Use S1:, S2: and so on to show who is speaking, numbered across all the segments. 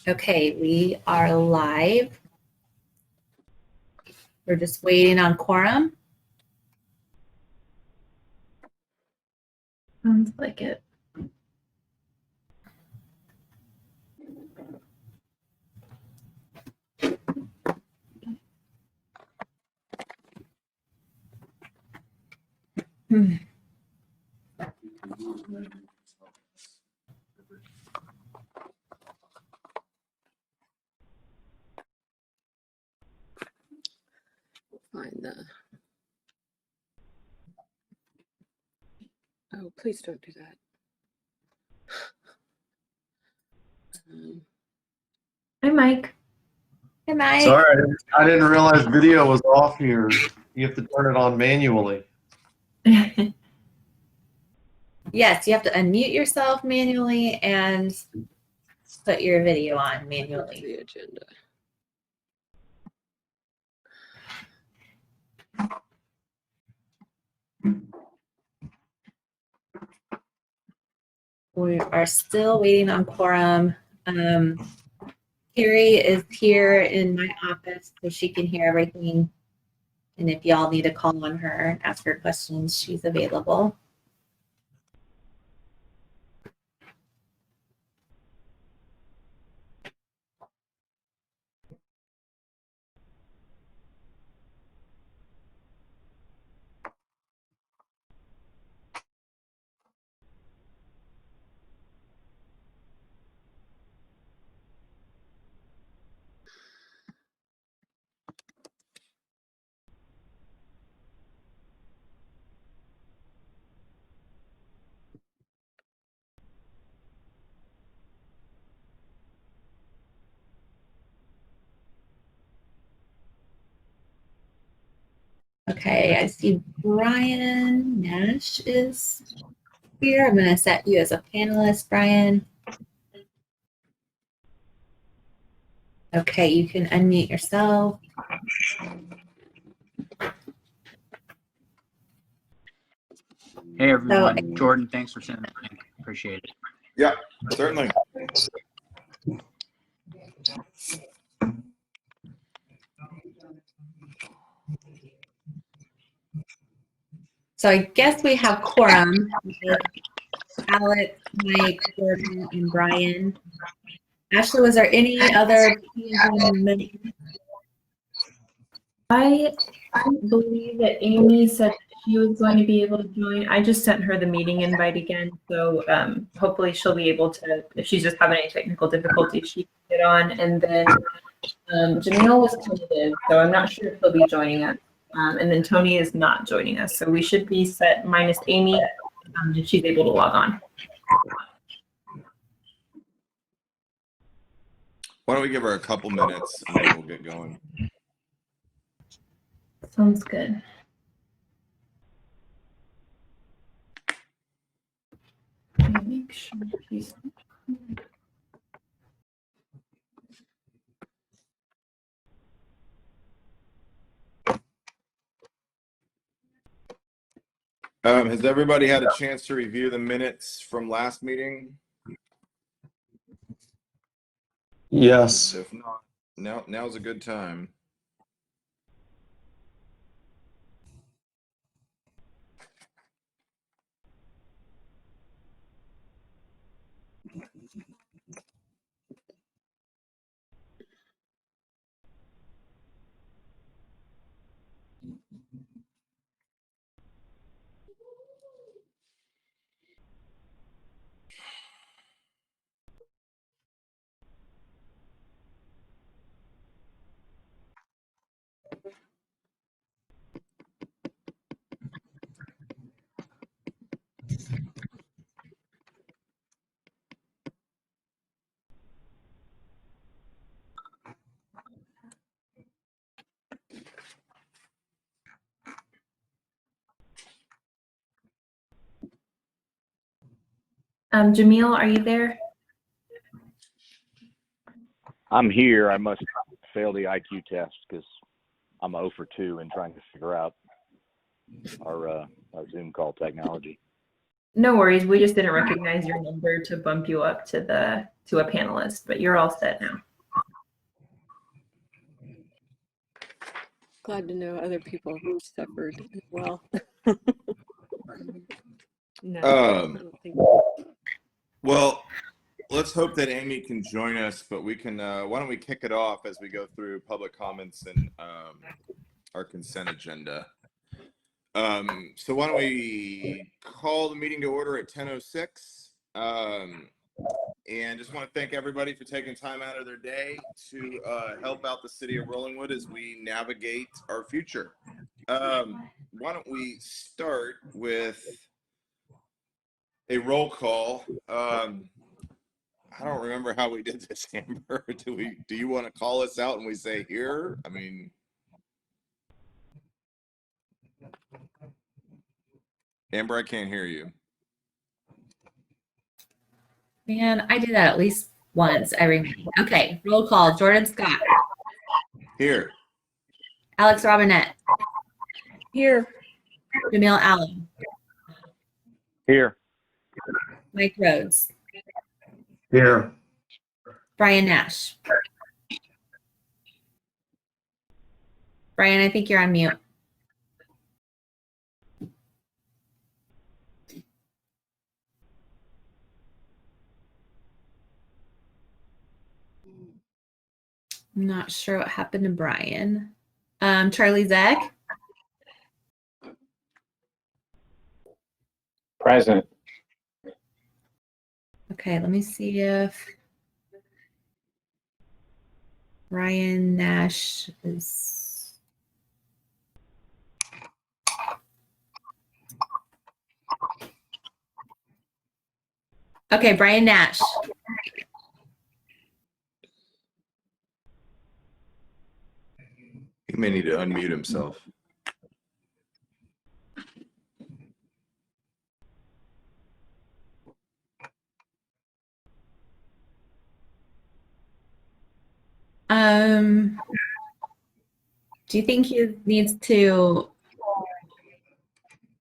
S1: Okay, we are live. We're just waiting on quorum.
S2: Sounds like it.
S3: Find the. Oh, please don't do that.
S2: Hi, Mike.
S1: Hey, Mike.
S4: Sorry, I didn't realize video was off here. You have to turn it on manually.
S1: Yes, you have to unmute yourself manually and put your video on manually.
S3: The agenda.
S1: We are still waiting on quorum. Carrie is here in my office so she can hear everything. And if y'all need to call on her and ask her questions, she's available. Okay, I see Brian Nash is here. I'm going to set you as a panelist, Brian. Okay, you can unmute yourself.
S5: Hey everyone, Jordan, thanks for sending the link. Appreciate it.
S6: Yeah, certainly.
S1: So I guess we have quorum with Alex, Mike, Jordan, and Brian. Ashley, was there any other?
S2: I believe that Amy said she was going to be able to join. I just sent her the meeting invite again, so hopefully she'll be able to, if she's just having any technical difficulties, she can get on. And then Jamil was tentative, so I'm not sure if he'll be joining us. And then Tony is not joining us, so we should be set minus Amy if she's able to log on.
S6: Why don't we give her a couple minutes and then we'll get going.
S2: Sounds good. Make sure he's.
S6: Has everybody had a chance to review the minutes from last meeting?
S4: Yes.
S6: If not, now's a good time.
S2: Jamil, are you there?
S7: I'm here. I must fail the IQ test because I'm 0 for 2 in trying to figure out our Zoom call technology.
S2: No worries. We just didn't recognize your number to bump you up to a panelist, but you're all set now.
S3: Glad to know other people suffered as well. No, I don't think.
S6: Well, let's hope that Amy can join us, but we can, why don't we kick it off as we go through public comments and our consent agenda. So why don't we call the meeting to order at 10:06. And just want to thank everybody for taking time out of their day to help out the city of Rollingwood as we navigate our future. Why don't we start with a roll call? I don't remember how we did this, Amber. Do you want to call us out and we say here? I mean, Amber, I can't hear you.
S1: Man, I do that at least once every meeting. Okay, roll call. Jordan Scott.
S6: Here.
S1: Alex Robinette.
S3: Here.
S1: Jamil Allen.
S7: Here.
S1: Mike Rhodes.
S4: Here.
S1: Brian Nash. Brian, I think you're on mute. I'm not sure what happened to Brian. Charlie Zeck.
S8: Present.
S1: Okay, let me see if Brian Nash is. Okay, Brian Nash.
S6: He may need to unmute himself.
S1: Do you think he needs to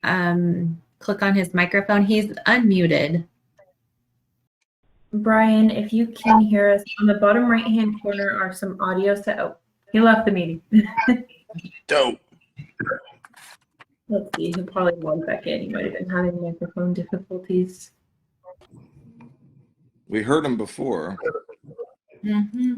S1: click on his microphone? He's unmuted.
S2: Brian, if you can hear us, on the bottom right-hand corner are some audio set. Oh, he left the meeting.
S6: Dope.
S2: Let's see, he'll probably log back in. He might have been having microphone difficulties.
S6: We heard him before.
S1: Mm-hmm.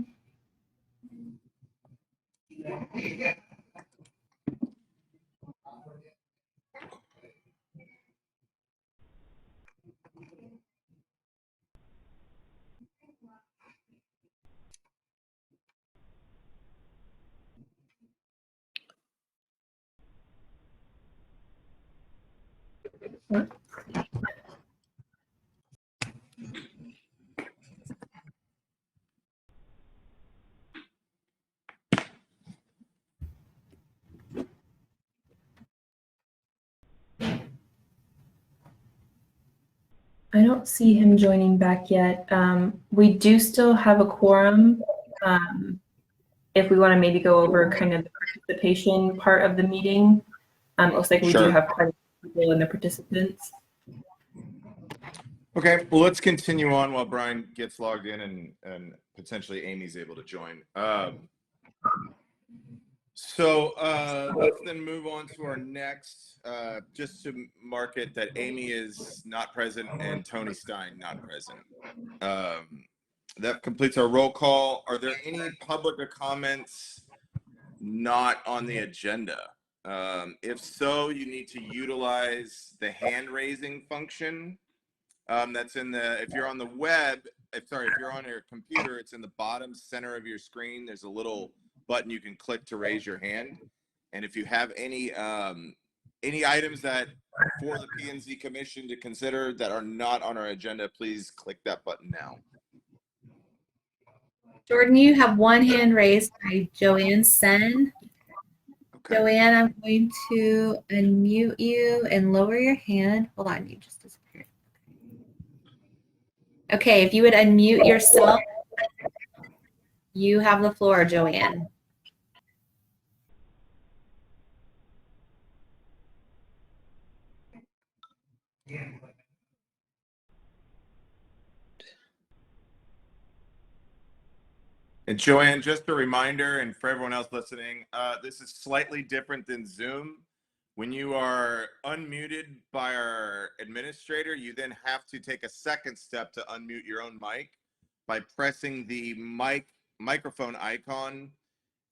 S2: I don't see him joining back yet. We do still have a quorum. If we want to maybe go over kind of the participation part of the meeting. It looks like we do
S6: Sure.
S2: have quite a few people in the participants.
S6: Okay, well, let's continue on while Brian gets logged in and potentially Amy's able to join. So let's then move on to our next, just to mark it that Amy is not present and Tony Stein not present. That completes our roll call. Are there any public comments not on the agenda? If so, you need to utilize the hand raising function. That's in the, if you're on the web, if you're on your computer, it's in the bottom center of your screen. There's a little button you can click to raise your hand. And if you have any items that for the P&Z Commission to consider that are not on our agenda, please click that button now.
S1: Jordan, you have one hand raised by Joanne Sen.
S6: Okay.
S1: Joanne, I'm going to unmute you and lower your hand. Hold on, you just disappeared. Okay, if you would unmute yourself, you have the floor, Joanne.
S6: And Joanne, just a reminder, and for everyone else listening, this is slightly different than Zoom. When you are unmuted by our administrator, you then have to take a second step to unmute your own mic by pressing the microphone icon.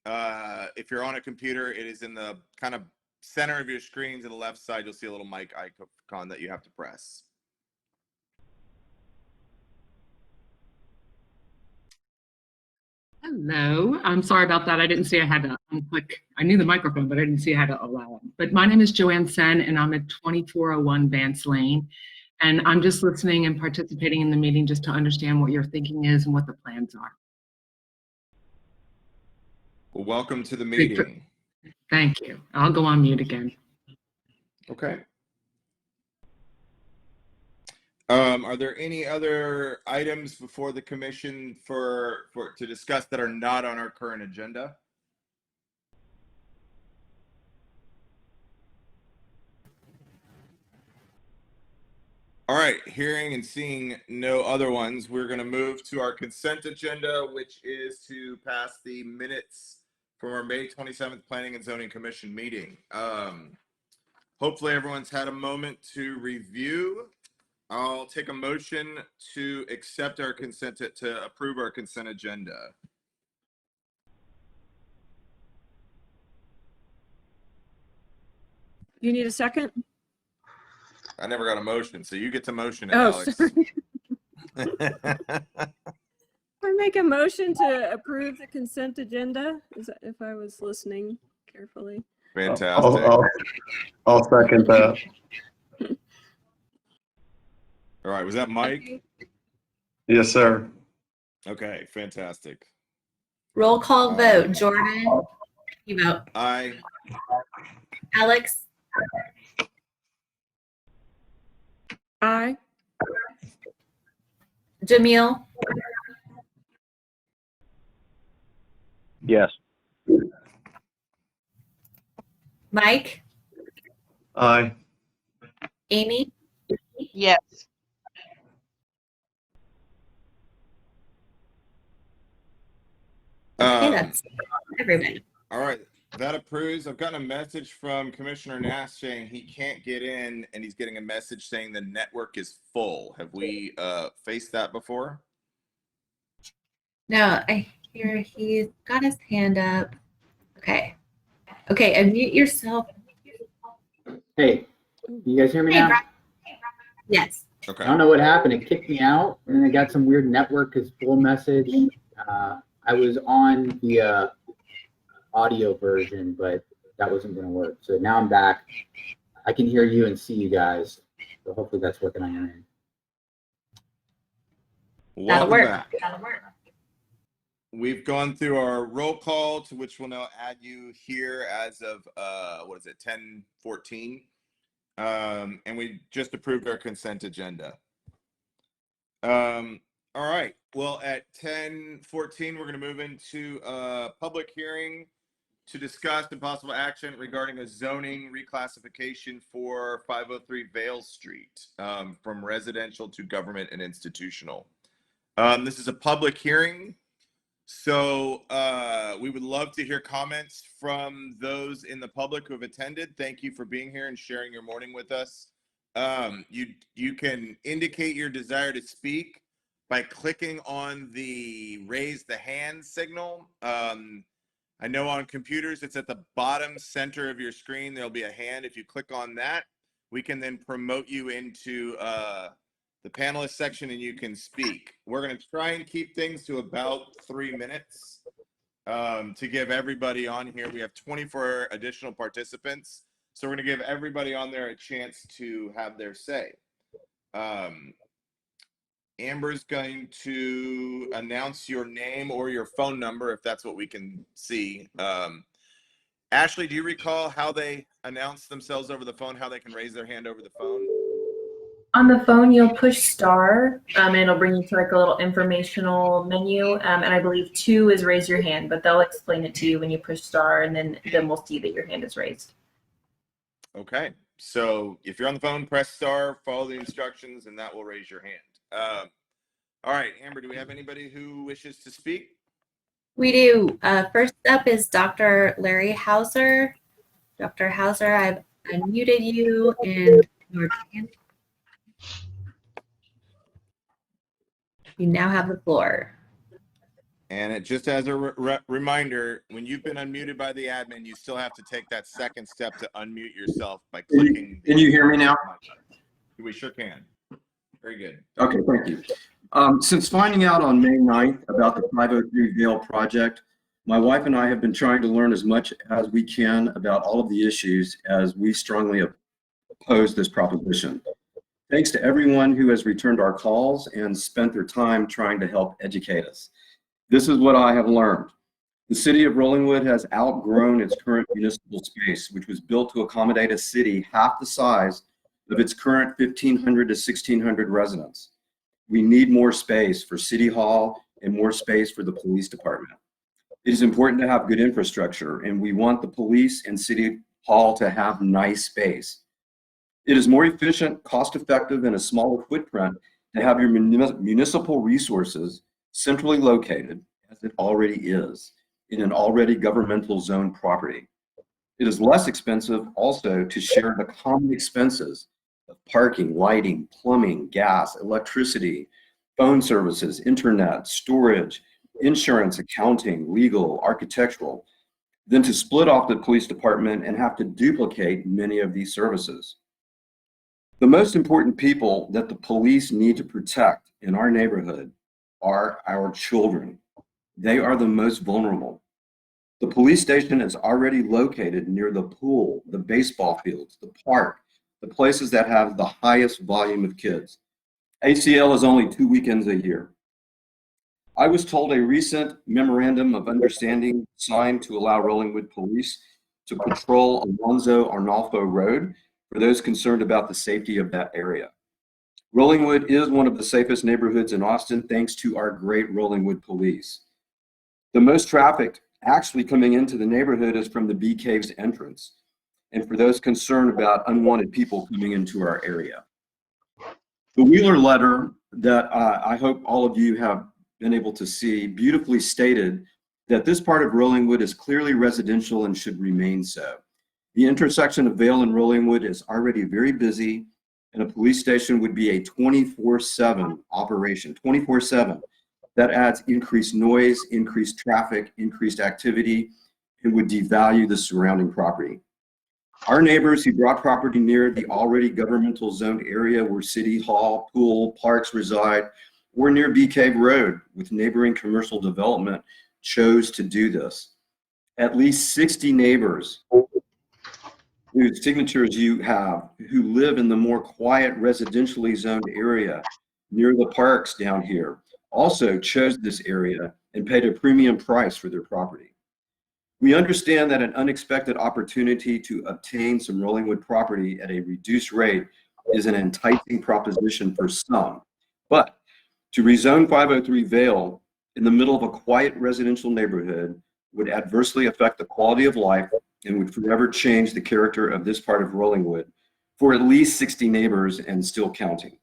S6: If you're on a computer, it is in the kind of center of your screen to the left side. You'll see a little mic icon that you have to press.
S8: Hello, I'm sorry about that. I didn't see I had to unclick. I knew the microphone, but I didn't see I had to allow it. But my name is Joanne Sen, and I'm at 2401 Vance Lane. And I'm just listening and participating in the meeting just to understand what your thinking is and what the plans are.
S6: Well, welcome to the meeting.
S8: Thank you. I'll go on mute again.
S6: Okay. Are there any other items before the commission to discuss that are not on our current agenda? All right, hearing and seeing no other ones, we're going to move to our consent agenda, which is to pass the minutes from our May 27th Planning and Zoning Commission meeting. Hopefully everyone's had a moment to review. I'll take a motion to accept our consent, to approve our consent agenda.
S3: You need a second?
S6: I never got a motion, so you get to motion it,
S3: Oh,
S6: Alex.
S3: sorry. I make a motion to approve the consent agenda, is that if I was listening carefully?
S6: Fantastic.
S4: I'll second that.
S6: All right, was that Mike?
S4: Yes, sir.
S6: Okay, fantastic.
S1: Roll call vote. Jordan, you vote.
S6: Aye.
S1: Alex,
S3: Aye.
S1: Jamil,
S7: Yes.
S1: Mike,
S4: Aye.
S1: Amy,
S9: Yes.
S1: okay, that's everybody.
S6: All right, that approves. I've gotten a message from Commissioner Nass saying he can't get in, and he's getting a message saying the network is full. Have we faced that before?
S1: No, I hear he's got his hand up. Okay. Okay, unmute yourself.
S10: Hey, you guys hear me
S1: Hey,
S10: now?
S1: Brian. Yes.
S6: Okay.
S10: I don't know what happened. It kicked me out, and then I got some weird network is full message. I was on the audio version, but that wasn't going to work. So now I'm back. I can hear you and see you guys. So hopefully that's working on your end.
S1: That'll
S6: Welcome
S1: work.
S6: back.
S1: That'll work.
S6: We've gone through our roll call, to which we'll now add you here as of, 10:14. And we just approved our consent agenda. All right. Well, at 10:14, we're going to move into a public hearing to discuss the possible action regarding a zoning reclassification for 503 Vale Street from residential to government and institutional. This is a public hearing, so we would love to hear comments from those in the public who have attended. Thank you for being here and sharing your morning with us. You can indicate your desire to speak by clicking on the raise the hand signal. I know on computers it's at the bottom center of your screen. There'll be a hand. If you click on that, we can then promote you into the panelist section and you can speak. We're going to try and keep things to about 3 minutes to give everybody on here. We have 24 additional participants, so we're going to give everybody on there a chance to have their say. Amber's going to announce your name or your phone number if that's what we can see. Ashley, do you recall how they announce themselves over the phone, how they can raise their hand over the phone?
S2: On the phone, you'll push star, and it'll bring you to like a little informational menu. And I believe 2 is raise your hand, but they'll explain it to you when you push star, and then we'll see that your hand is raised.
S6: Okay, so if you're on the phone, press star, follow the instructions, and that will raise your hand. All right, Amber, do we have anybody who wishes to speak?
S1: We do. First up is Dr. Larry Hauser. Dr. Hauser, I've unmuted you and you now have the floor.
S6: And just as a reminder, when you've been unmuted by the admin, you still have to take that second step to unmute yourself by clicking.
S9: Can you hear me now?
S6: We sure can. Very good.
S9: Okay, thank you. Since finding out on May 9th about the 503 Vail project, my wife and I have been trying to learn as much as we can about all of the issues as we strongly oppose this proposition. Thanks to everyone who has returned our calls and spent their time trying to help educate us. This is what I have learned. The city of Rollingwood has outgrown its current municipal space, which was built to accommodate a city half the size of its current 1,500 to 1,600 residents. We need more space for City Hall and more space for the police department. It is important to have good infrastructure, and we want the police and City Hall to have nice space. It is more efficient, cost-effective, and a smaller footprint to have your municipal resources centrally located, as it already is, in an already governmental zone property. It is less expensive also to share the common expenses of parking, lighting, plumbing, gas, electricity, phone services, internet, storage, insurance, accounting, legal, architectural, than to split off the police department and have to duplicate many of these services. The most important people that the police need to protect in our neighborhood are our children. They are the most vulnerable. The police station is already located near the pool, the baseball fields, the park, the places that have the highest volume of kids. ACL is only 2 weekends a year. I was told a recent memorandum of understanding signed to allow Rollingwood Police to patrol Alonzo Arnolfo Road for those concerned about the safety of that area. Rollingwood is one of the safest neighborhoods in Austin thanks to our great Rollingwood Police. The most traffic actually coming into the neighborhood is from the Bee Caves entrance, and for those concerned about unwanted people coming into our area. The Wheeler letter that I hope all of you have been able to see beautifully stated that this part of Rollingwood is clearly residential and should remain so. The intersection of Vail and Rollingwood is already very busy, and a police station would be a 24/7 operation, 24/7. That adds increased noise, increased traffic, increased activity, and would devalue the surrounding property. Our neighbors who bought property near the already governmental zoned area where City Hall, pool, parks reside, or near Bee Cave Road with neighboring commercial development chose to do this. At least 60 neighbors whose signatures you have who live in the more quiet residentially zoned area near the parks down here also chose this area and paid a premium price for their property. We understand that an unexpected opportunity to obtain some Rollingwood property at a reduced rate is an enticing proposition for some, but to rezone 503 Vail in the middle of a quiet residential neighborhood would adversely affect the quality of life and would forever change the character of this part of Rollingwood for at least 60 neighbors and still counting.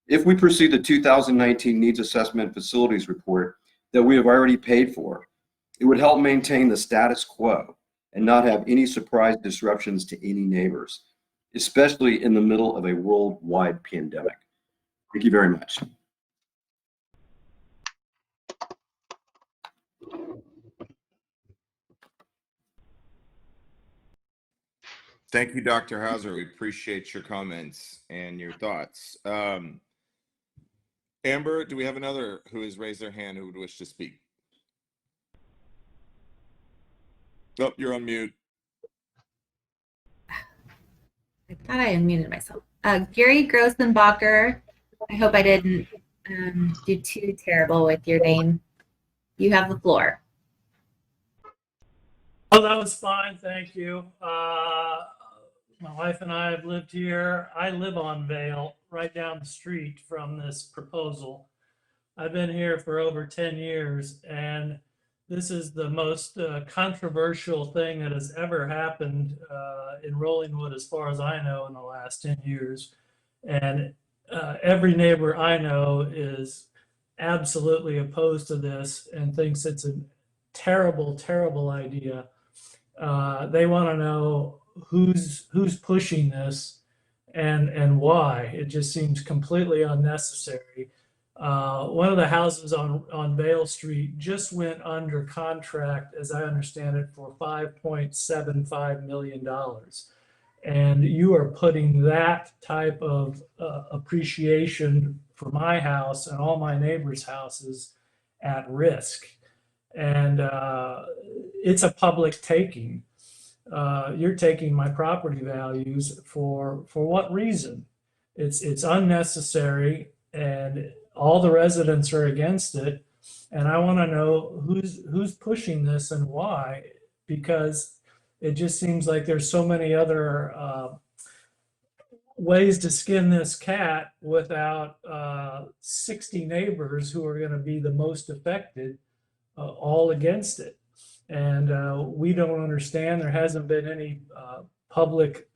S9: If we pursue the 2019 Needs Assessment Facilities Report that we have already paid for, it would help maintain the status quo and not have any surprise disruptions to any neighbors, especially in the middle of a worldwide pandemic. Thank you very much.
S6: Thank you, Dr. Hauser. We appreciate your comments and your thoughts. Amber, do we have another who has raised their hand who would wish to speak? Oh, you're on mute.
S1: I thought I unmuted myself. Gary Grossenbacher, I hope I didn't do too terrible with your name. You have the floor.
S11: Oh, that was fine, thank you. My wife and I have lived here. I live on Vail, right down the street from this proposal. I've been here for over 10 years, and this is the most controversial thing that has ever happened in Rollingwood, as far as I know, in the last 10 years. And every neighbor I know is absolutely opposed to this and thinks it's terrible, terrible idea. They want to know who's pushing this and why. It just seems completely unnecessary. One of the houses on Vale Street just went under contract, as I understand it, for $5.75 million. And you are putting that type of appreciation for my house and all my neighbors' houses at risk. And it's a public taking. You're taking my property values for what reason? It's unnecessary, and all the residents are against it. And I want to know who's pushing this and why, because it just seems like there's so many other ways to skin this cat without 60 neighbors who are going to be the most affected, all against it. And we don't understand. There hasn't been any public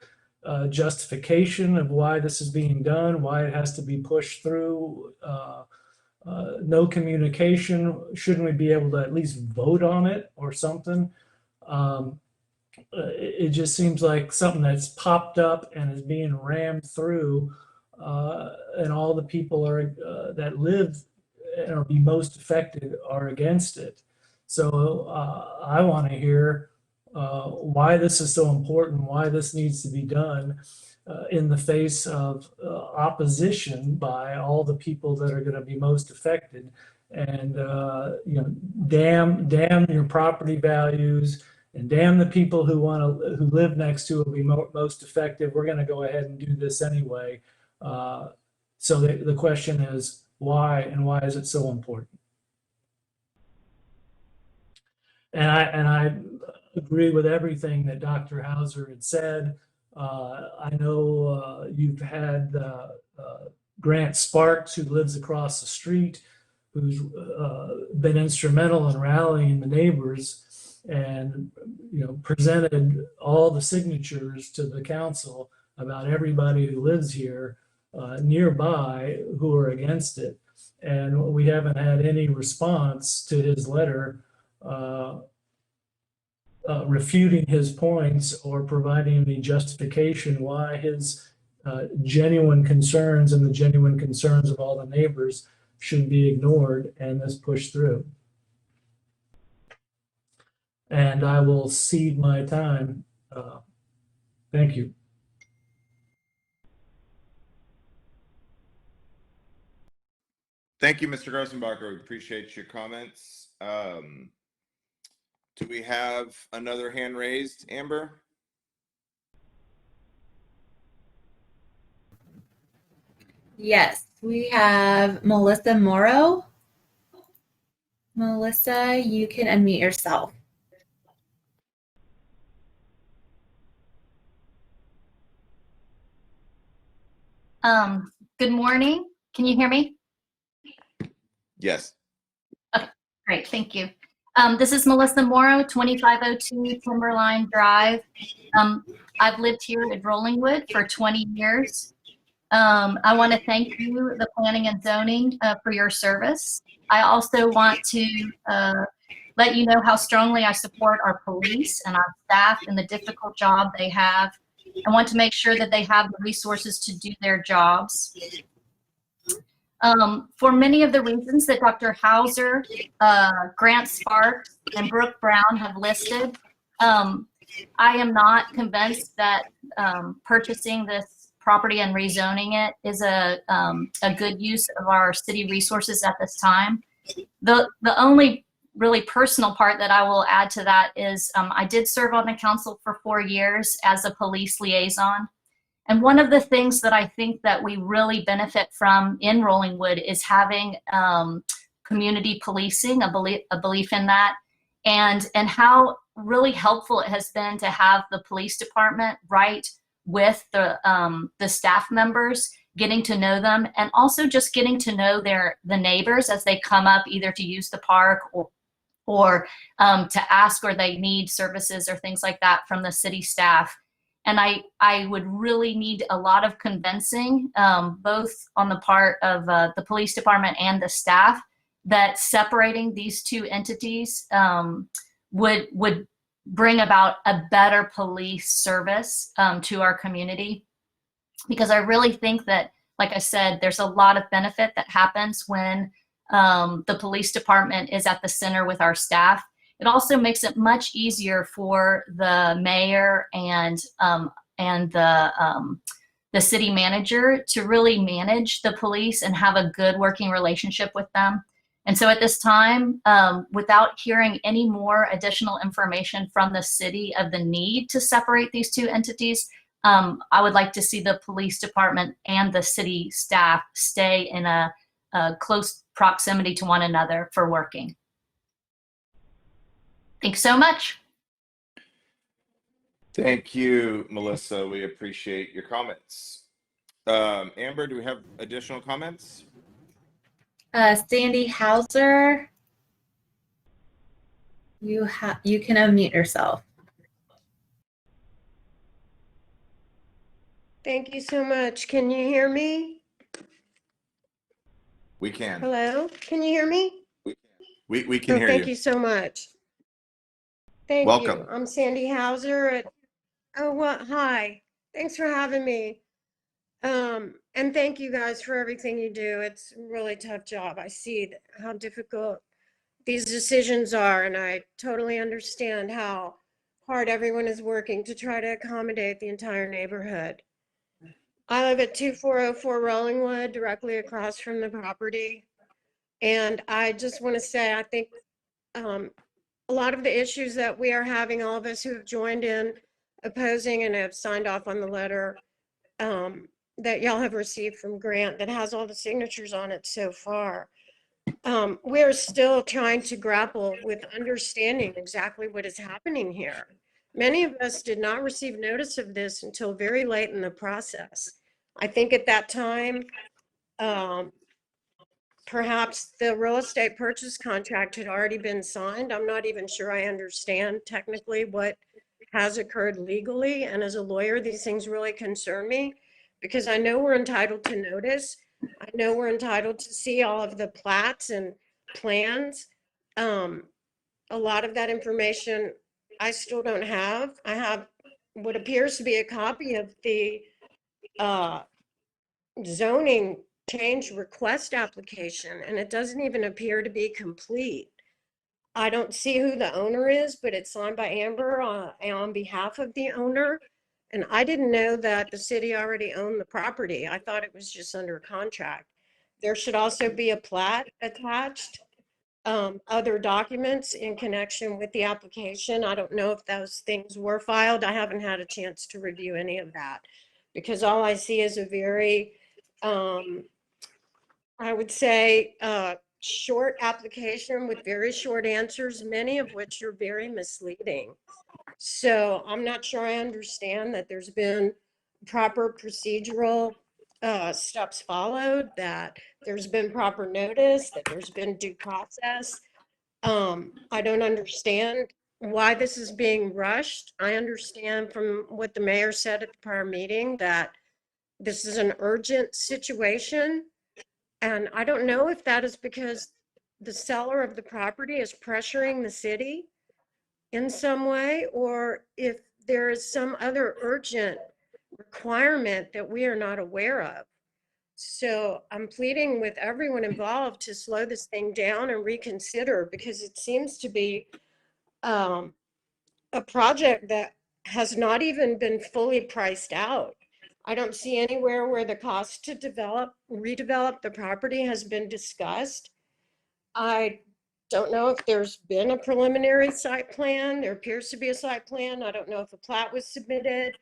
S11: justification of why this is being done, why it has to be pushed through. No communication. Shouldn't we be able to at least vote on it or something? It just seems like something that's popped up and is being rammed through, and all the people that live and are be most affected are against it. So I want to hear why this is so important, why this needs to be done in the face of opposition by all the people that are going to be most affected. And damn your property values, and damn the people who live next to it will be most effective. We're going to go ahead and do this anyway. So the question is why, and why is it so important? And I agree with everything that Dr. Hauser had said. I know you've had Grant Sparks, who lives across the street, who's been instrumental in rallying the neighbors, and presented all the signatures to the council about everybody who lives here nearby who are against it. And we haven't had any response to his letter refuting his points or providing any justification why his genuine concerns and the genuine concerns of all the neighbors should be ignored and this pushed through. And I will cede my time. Thank you.
S6: Thank you, Mr. Grossenbacher. We appreciate your comments. Do we have another hand raised, Amber?
S1: Yes, we have Melissa Morrow. Melissa, you can unmute yourself.
S12: Good morning. Can you hear me?
S6: Yes.
S12: Okay, great. Thank you. This is Melissa Morrow, 2502 Timberline Drive. I've lived here at Rollingwood for 20 years. I want to thank you, the Planning and Zoning, for your service. I also want to let you know how strongly I support our police and our staff in the difficult job they have. I want to make sure that they have the resources to do their jobs. For many of the reasons that Dr. Hauser, Grant Sparks, and Brooke Brown have listed, I am not convinced that purchasing this property and rezoning it is a good use of our city resources at this time. The only really personal part that I will add to that is I did serve on the council for 4 years as a police liaison. And one of the things that I think that we really benefit from in Rollingwood is having community policing, a belief in that, and how really helpful it has been to have the police department right with the staff members, getting to know them, and also just getting to know the neighbors as they come up either to use the park or to ask or they need services or things like that from the city staff. And I would really need a lot of convincing, both on the part of the police department and the staff, that separating these two entities would bring about a better police service to our community. Because I really think that, like I said, there's a lot of benefit that happens when the police department is at the center with our staff. It also makes it much easier for the mayor and the city manager to really manage the police and have a good working relationship with them. And so at this time, without hearing any more additional information from the city of the need to separate these two entities, I would like to see the police department and the city staff stay in a close proximity to one another for working. Thanks so much.
S6: Thank you, Melissa. We appreciate your comments. Amber, do we have additional comments?
S1: Sandy Hauser, you can unmute yourself.
S13: Thank you so much. Can you hear me?
S6: We can.
S13: Hello? Can you hear me?
S6: We can hear
S13: Thank
S6: you.
S13: you so much. Thank
S6: Welcome.
S13: you. I'm Sandy Hauser. Hi. Thanks for having me. And thank you guys for everything you do. It's a really tough job. I see how difficult these decisions are, and I totally understand how hard everyone is working to try to accommodate the entire neighborhood. I live at 2404 Rollingwood, directly across from the property. And I just want to say, I think a lot of the issues that we are having, all of us who have joined in opposing and have signed off on the letter that y'all have received from Grant that has all the signatures on it so far. We're still trying to grapple with understanding exactly what is happening here. Many of us did not receive notice of this until very late in the process. I think at that time, perhaps the real estate purchase contract had already been signed. I'm not even sure I understand technically what has occurred legally. And as a lawyer, these things really concern me because I know we're entitled to notice. I know we're entitled to see all of the plats and plans. A lot of that information I still don't have. I have what appears to be a copy of the zoning change request application, and it doesn't even appear to be complete. I don't see who the owner is, but it's signed by Amber on behalf of the owner. And I didn't know that the city already owned the property. I thought it was just under contract. There should also be a plat attached, other documents in connection with the application. I don't know if those things were filed. I haven't had a chance to review any of that because all I see is a very, I would say, short application with very short answers, many of which are very misleading. So I'm not sure I understand that there's been proper procedural steps followed, that there's been proper notice, that there's been due process. I don't understand why this is being rushed. I understand from what the mayor said at the prior meeting that this is an urgent situation. And I don't know if that is because the seller of the property is pressuring the city in some way, or if there is some other urgent requirement that we are not aware of. So I'm pleading with everyone involved to slow this thing down and reconsider, because it seems to be a project that has not even been fully priced out. I don't see anywhere where the cost to redevelop the property has been discussed. I don't know if there's been a preliminary site plan. There appears to be a site plan. I don't know if a plat was submitted.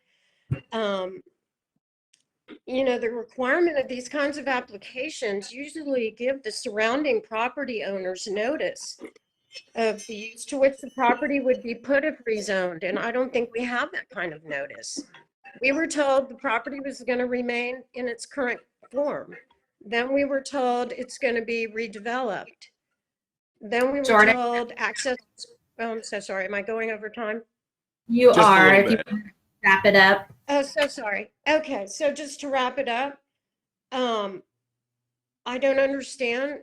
S13: You know, the requirement of these kinds of applications usually give the surrounding property owners notice of the use to which the property would be put if rezoned. And I don't think we have that kind of notice. We were told the property was going to remain in its current form. Then we were told it's going to be redeveloped. Then we were
S1: Jordan?
S13: told access. Oh, I'm so sorry. Am I going over time?
S1: You
S6: Just a
S1: are.
S6: little
S1: If you
S6: bit.
S1: want to wrap it up.
S13: Oh, so sorry. Okay, so just to wrap it up, I don't understand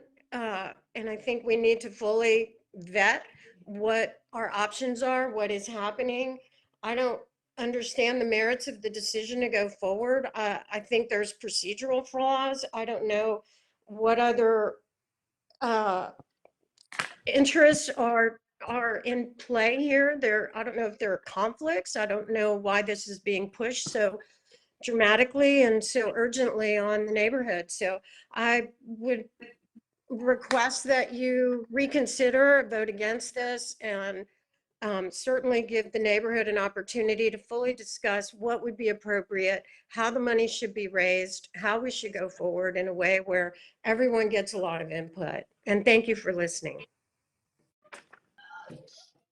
S13: And I think we need to fully vet what our options are, what is happening. I don't understand the merits of the decision to go forward. I think there's procedural flaws. I don't know what other interests are in play here. I don't know if there are conflicts. I don't know why this is being pushed so dramatically and so urgently on the neighborhood. So I would request that you reconsider, vote against this, and certainly give the neighborhood an opportunity to fully discuss what would be appropriate, how the money should be raised, how we should go forward in a way where everyone gets a lot of input. And thank you for listening.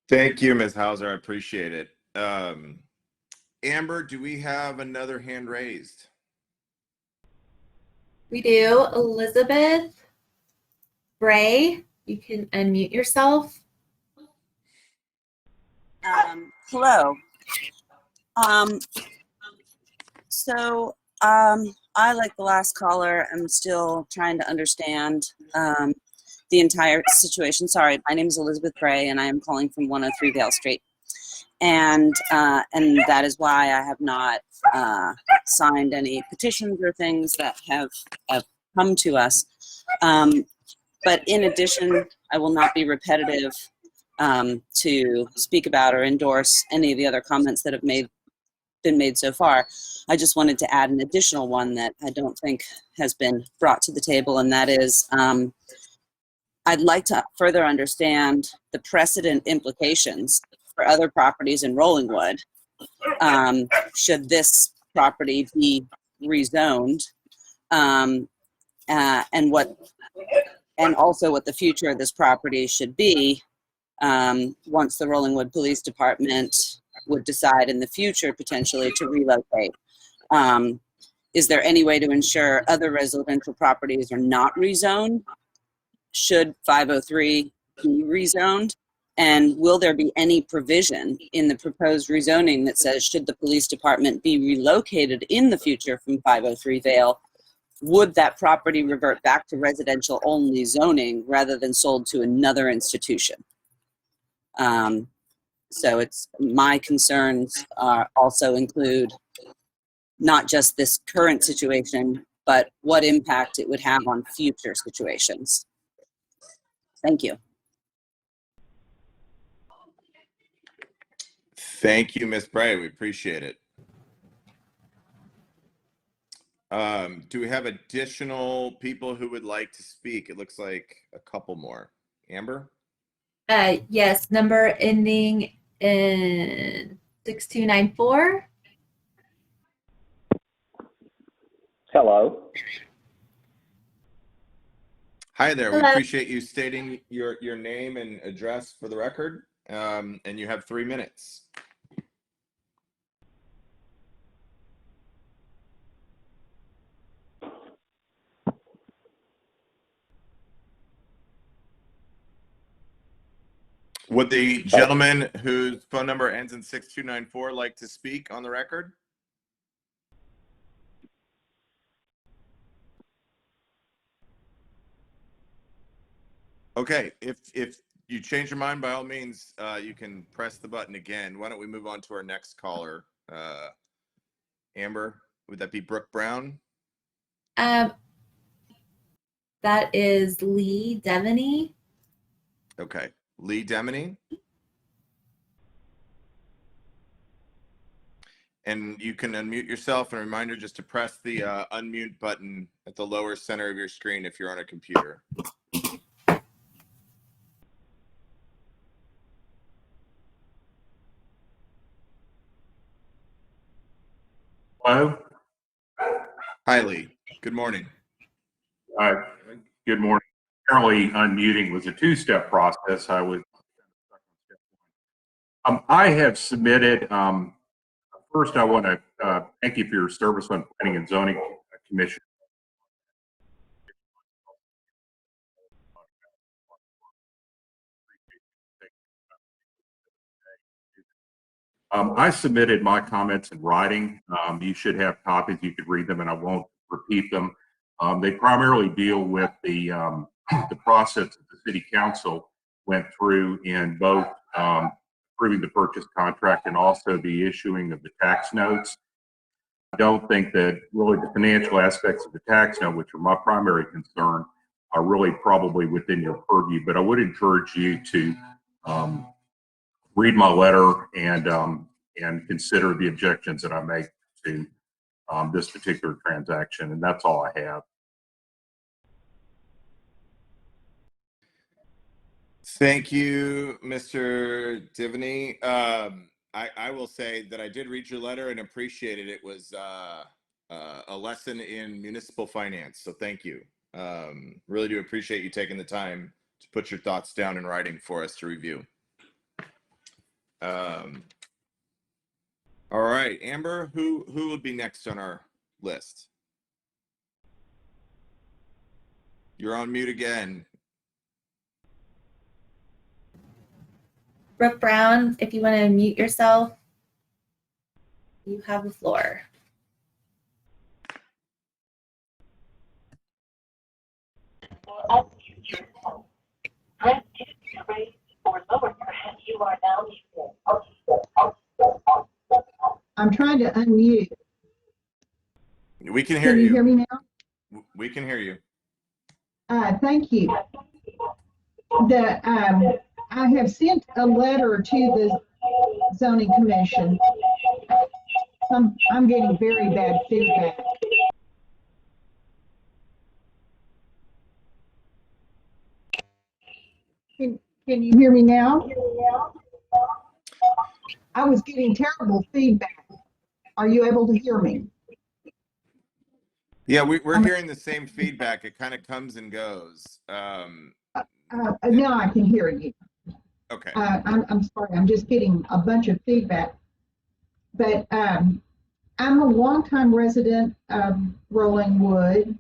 S6: Thank you, Ms. Hauser. I appreciate it. Amber, do we have another hand raised?
S1: We do. Elizabeth Bray, you can unmute yourself.
S14: Hello. I, like the last caller, am still trying to understand the entire situation. Sorry, my name is Elizabeth Bray, and I am calling from 103 Vale Street. And that is why I have not signed any petitions or things that have come to us. But in addition, I will not be repetitive to speak about or endorse any of the other comments that have been made so far. I just wanted to add an additional one that I don't think has been brought to the table, and that is I'd like to further understand the precedent implications for other properties in Rollingwood should this property be rezoned, and also what the future of this property should be once the Rollingwood Police Department would decide in the future potentially to relocate. Is there any way to ensure other residential properties are not rezoned should 503 be rezoned? And will there be any provision in the proposed rezoning that says should the police department be relocated in the future from 503 Vale, would that property revert back to residential only zoning rather than sold to another institution? So my concerns also include not just this current situation, but what impact it would have on future situations. Thank you.
S6: Thank you, Ms. Bray. We appreciate it. Do we have additional people who would like to speak? It looks like a couple more. Amber?
S1: Yes, number ending in 6294.
S7: Hello.
S6: Hi there.
S1: Hello.
S6: We appreciate you stating your name and address for the record. And you have 3 minutes. Would the gentleman whose phone number ends in 6294 like to speak on the record? Okay, if you change your mind, by all means, you can press the button again. Why don't we move on to our next caller? Amber, would that be Brooke Brown?
S1: That is Lee Devaney.
S6: Okay, Lee Devaney. And you can unmute yourself, and a reminder just to press the unmute button at the lower center of your screen if you're on a computer.
S15: Hello.
S6: Hi, Lee. Good morning.
S15: Good morning. Apparently, unmuting was a two-step process. I was stuck on step one. I have submitted. First, I want to thank you for your service on Planning and Zoning Commission. I submitted my comments in writing. You should have copies. You could read them, and I won't repeat them. They primarily deal with the the process that the city council went through in both approving the purchase contract and also the issuing of the tax notes. I don't think that really the financial aspects of the tax note, which are my primary concern, are really probably within your purview, but I would encourage you to read my letter and consider the objections that I make to this particular transaction, and that's all I have.
S6: Thank you, Mr. Divany. I will say that I did read your letter and appreciated it. It was a lesson in municipal finance, so thank you. Really do appreciate you taking the time to put your thoughts down in writing for us to review. All right, Amber, who will be next on our list? You're on mute again.
S1: Brooke Brown, if you want to mute yourself, you have the floor.
S16: I'm trying to unmute.
S6: We can hear
S16: Can you hear me now?
S6: We can hear you.
S16: Thank you. I have sent a letter to the zoning commission. I'm getting very bad feedback. Can you hear me now? I was getting terrible feedback. Are you able to hear me?
S6: Yeah, we're hearing the same feedback. It kind of comes and goes.
S16: Now I can hear you.
S6: Okay.
S16: I'm sorry, I'm just getting a bunch of feedback. But I'm a longtime resident of Rolling Wood.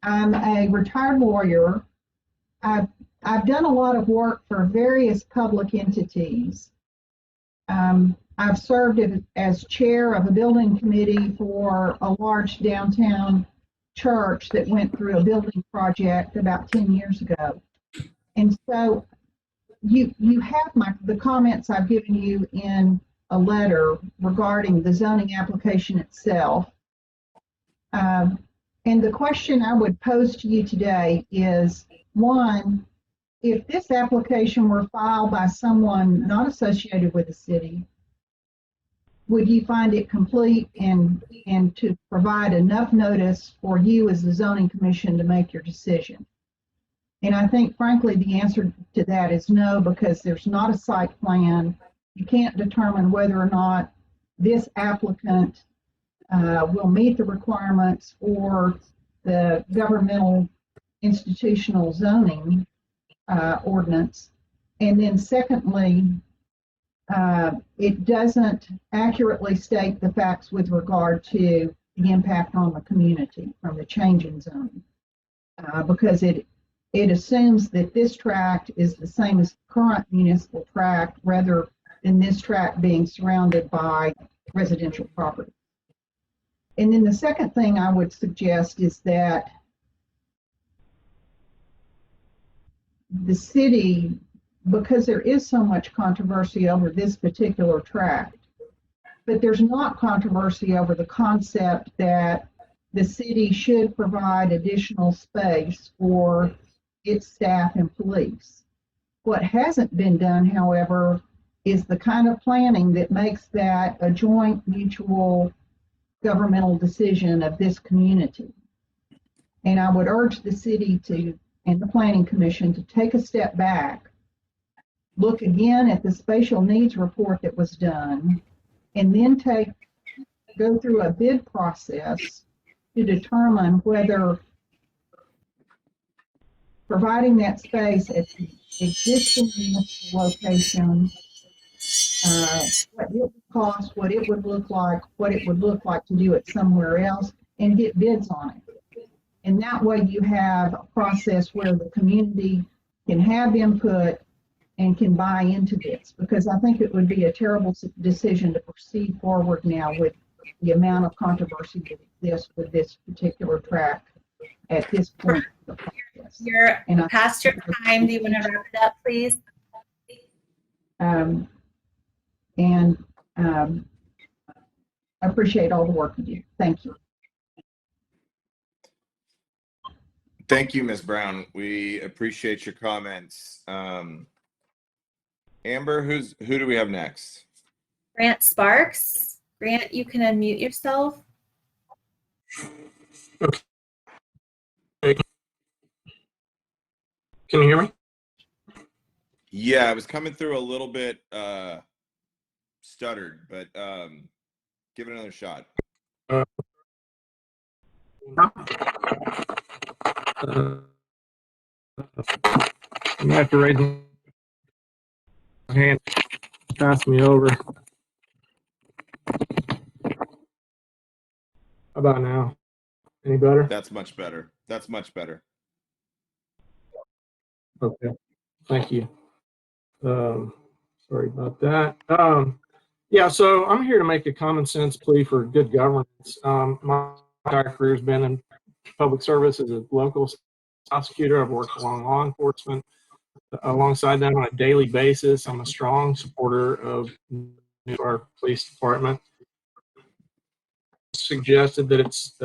S16: I'm a retired lawyer. I've done a lot of work for various public entities. I've served as chair of a building committee for a large downtown church that went through a building project about 10 years ago. And so you have the comments I've given you in a letter regarding the zoning application itself. And the question I would pose to you today is, one, if this application were filed by someone not associated with the city, would you find it complete and to provide enough notice for you as the zoning commission to make your decision? And I think, frankly, the answer to that is no, because there's not a site plan. You can't determine whether or not this applicant will meet the requirements for the governmental institutional zoning ordinance. And then secondly, it doesn't accurately state the facts with regard to the impact on the community from the change in zoning, because it assumes that this tract is the same as the current municipal tract rather than this tract being surrounded by residential property. And then the second thing I would suggest is that the city, because there is so much controversy over this particular tract, but there's not controversy over the concept that the city should provide additional space for its staff and police. What hasn't been done, however, is the kind of planning that makes that a joint mutual governmental decision of this community. And I would urge the city and the Planning Commission to take a step back, look again at the spatial needs report that was done, and then go through a bid process to determine whether providing that space at the existing municipal location, what it would cost, what it would look like to do it somewhere else, and get bids on it. And that way you have a process where the community can have input and can buy into this, because I think it would be a terrible decision to proceed forward now with the amount of controversy that exists with this particular tract at this point of the process.
S1: You're
S16: And I-
S1: past your time. Do you want to wrap it up, please?
S16: I appreciate all the work you do. Thank you.
S6: Thank you, Ms. Brown. We appreciate your comments. Amber, who do we have next?
S1: Grant Sparks. Grant, you can unmute yourself.
S17: Can you hear me?
S6: Yeah, it was coming through a little bit stuttered, but give it another shot.
S17: I'm gonna have to raise my hand. Pass me over. How about now? Any better?
S6: That's much better. That's much better.
S17: Okay. Thank you. Sorry about that. Yeah, so I'm here to make a common sense plea for good governance. My entire career has been in public service as a local prosecutor. I've worked along law enforcement alongside them on a daily basis. I'm a strong supporter of our police department. Suggested that it's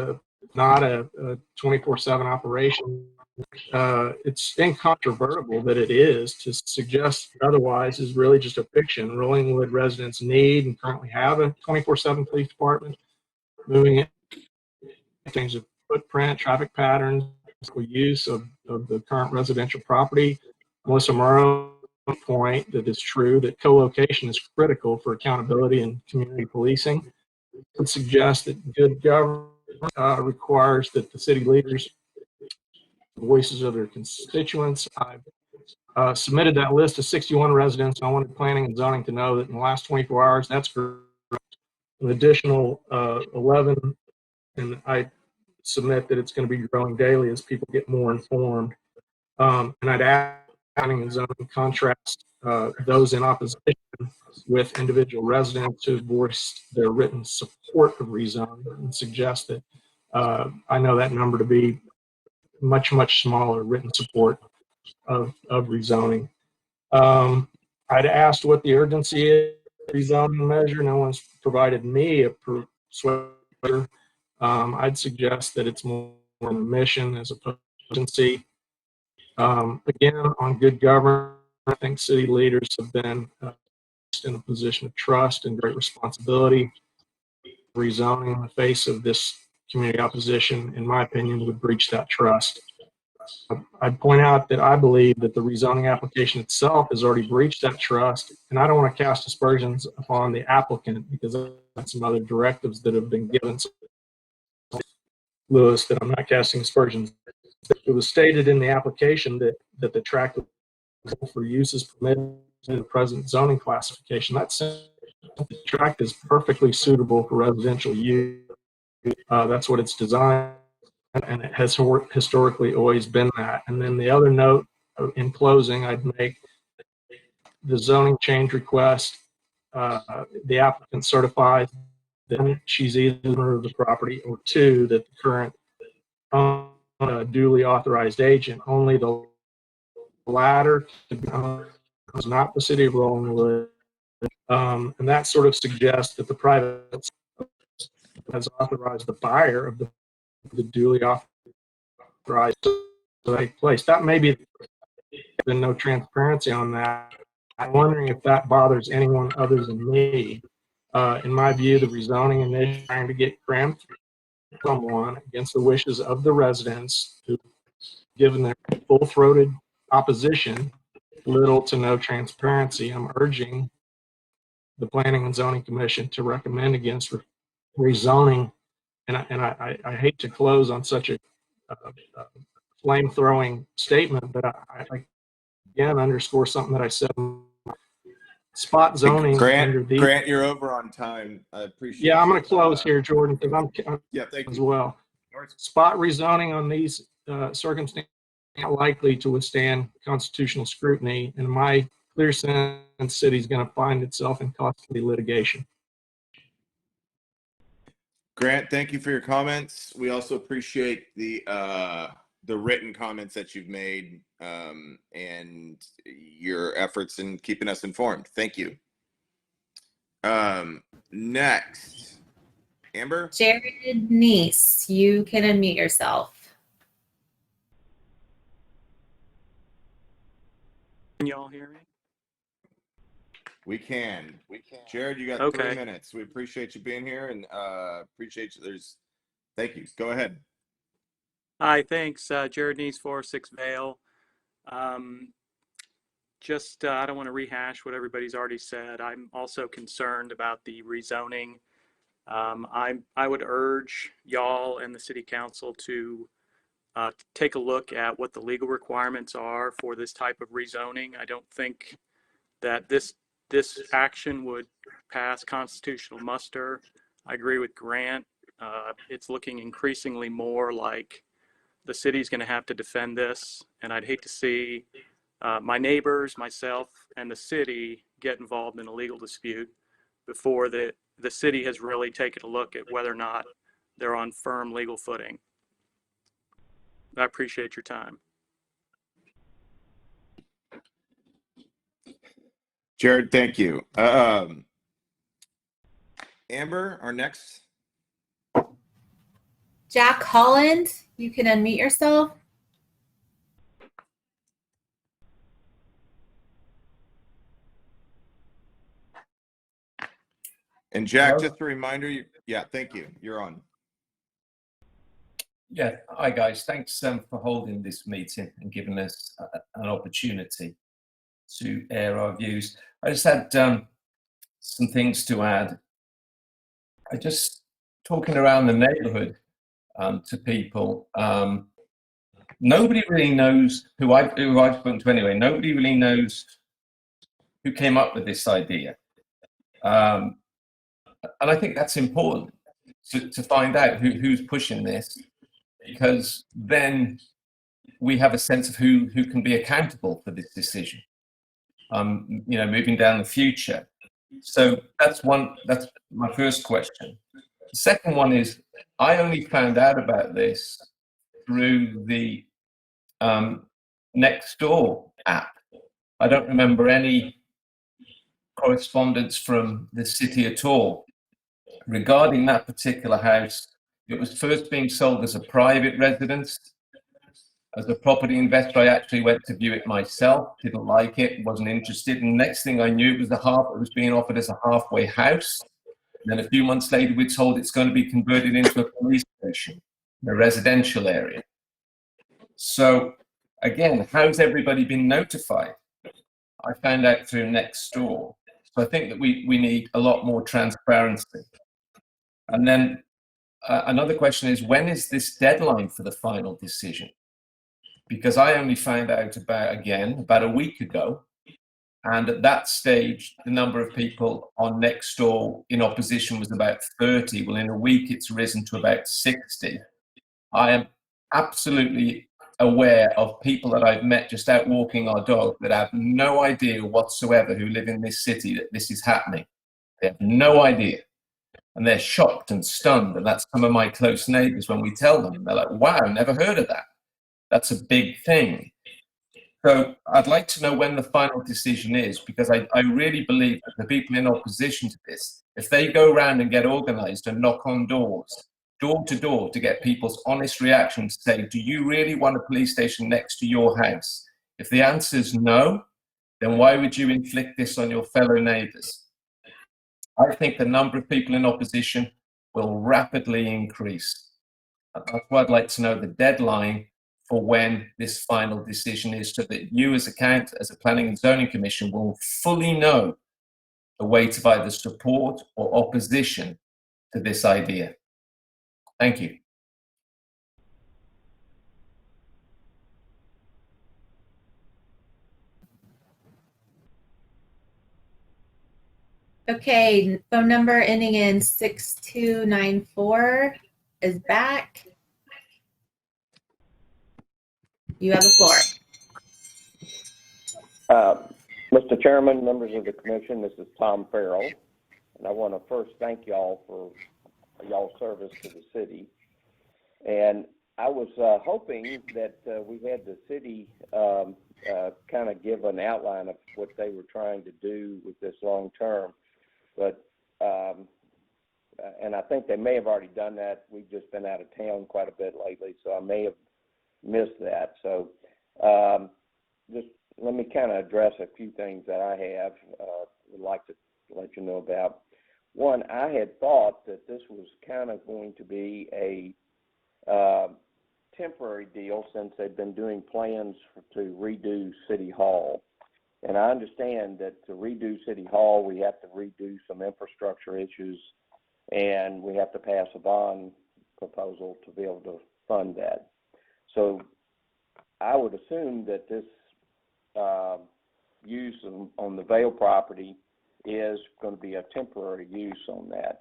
S17: not a 24/7 operation. It's incontrovertible that it is. To suggest otherwise is really just a fiction. Rollingwood residents need and currently have a 24/7 police department. Moving it, things of footprint, traffic patterns, use of the current residential property. Melissa Morrow point that it's true that co-location is critical for accountability and community policing. Would suggest that good government requires that the city leaders, voices of their constituents. I've submitted that list of 61 residents. I wanted planning and zoning to know that in the last 24 hours, that's an additional 11, and I submit that it's going to be growing daily as people get more informed. And I'd add planning and zoning contrast those in opposition with individual residents who voiced their written support of rezoning, and suggest that I know that number to be much, much smaller written support of rezoning. I'd asked what the urgency is of the rezoning measure. No one's provided me a persuasion. I'd suggest that it's more a mission as opposed to urgency. Again, on good governance, I think city leaders have been in a position of trust and great responsibility. Rezoning in the face of this community opposition, in my opinion, would breach that trust. I'd point out that I believe that the rezoning application itself has already breached that trust, and I don't want to cast aspersions upon the applicant because that's some other directives that have been given. Lewis, that I'm not casting aspersions. It was stated in the application that the tract for use is permitted in the present zoning classification. That the tract is perfectly suitable for residential use. That's what it's designed, and it has historically always been that. And then the other note in closing I'd make, the zoning change request, the applicant certifies that she's either the owner of the property, or two, that the current duly authorized agent. Only the latter is not the city of Rollingwood. And that sort of suggests that the private has authorized the buyer of the duly authorized to take place. That may be been no transparency on that. I'm wondering if that bothers anyone other than me. In my view, the rezoning initiative trying to get cramped someone against the wishes of the residents who, given their full-throated opposition, little to no transparency. I'm urging the Planning and Zoning Commission to recommend against rezoning. And I hate to close on such a flame-throwing statement, but I again underscore something that I said. Spot zoning.
S6: Grant, you're over on time. I appreciate.
S17: Yeah, I'm going to close here, Jordan, because I'm
S6: yeah, thank
S17: as
S6: you.
S17: well. Spot rezoning on these circumstances not likely to withstand constitutional scrutiny, and in my clear sense, the city is going to find itself in costly litigation.
S6: Grant, thank you for your comments. We also appreciate the written comments that you've made and your efforts in keeping us informed. Thank you. Next, Amber.
S1: Jared Neese, you can unmute yourself.
S18: Can y'all hear me?
S6: We can. Jared, you got
S18: Okay.
S6: 3 minutes. We appreciate you being here and appreciate you. Thank you. Go ahead.
S18: Hi, thanks. Jared Neese, 406 Vale. I don't want to rehash what everybody's already said. I'm also concerned about the rezoning. I would urge y'all and the city council to take a look at what the legal requirements are for this type of rezoning. I don't think that this action would pass constitutional muster. I agree with Grant. It's looking increasingly more like the city's going to have to defend this, and I'd hate to see my neighbors, myself, and the city get involved in a legal dispute before the city has really taken a look at whether or not they're on firm legal footing. I appreciate your time.
S6: Jared, thank you. Amber, our next.
S1: Jack Holland, you can unmute yourself.
S6: And Jack, just a reminder, thank you. You're on.
S19: Yeah, hi guys. Thanks for holding this meeting and giving us an opportunity to air our views. I just had some things to add. I just talking around the neighborhood to people. Nobody really knows who I've spoken to anyway. Nobody really knows who came up with this idea. And I think that's important to find out who's pushing this, because then we have a sense of who can be accountable for this decision, moving down the future. So that's my first question. The second one is, I only found out about this through the Nextdoor app. I don't remember any correspondence from the city at all regarding that particular house. It was first being sold as a private residence. As a property investor, I actually went to view it myself, didn't like it, wasn't interested. And next thing I knew, it was being offered as a halfway house. And then a few months later, we're told it's going to be converted into a police station in a residential area. So again, how's everybody been notified? I found out through Nextdoor. So I think that we need a lot more transparency. And then another question is, when is this deadline for the final decision? Because I only found out about a week ago. And at that stage, the number of people on Nextdoor in opposition was about 30. Well, in a week, it's risen to about 60. I am absolutely aware of people that I've met just out walking our dog that have no idea whatsoever, who live in this city, that this is happening. They have no idea. And they're shocked and stunned. And that's some of my close neighbors when we tell them. They're like, wow, never heard of that. That's a big thing. So I'd like to know when the final decision is, because I really believe that the people in opposition to this, if they go around and get organized and knock on doors, door to door, to get people's honest reaction to say, do you really want a police station next to your house? If the answer is no, then why would you inflict this on your fellow neighbors? I think the number of people in opposition will rapidly increase. That's why I'd like to know the deadline for when this final decision is, so that you as a Planning and Zoning Commission will fully know the weight of either support or opposition to this idea. Thank you.
S1: Okay, phone number ending in 6294 is back. You have the floor.
S20: Mr. Chairman, members of the commission, this is Tom Farrell, and I want to first thank y'all for y'all's service to the city. And I was hoping that we had the city kind of give an outline of what they were trying to do with this long term. But, and I think they may have already done that. We've just been out of town quite a bit lately, so I may have missed that. So just let me kind of address a few things that I have would like to let you know about. One, I had thought that this was kind of going to be a temporary deal since they've been doing plans to redo City Hall. And I understand that to redo City Hall, we have to redo some infrastructure issues, and we have to pass a bond proposal to be able to fund that. So I would assume that this use on the Vail property is going to be a temporary use on that.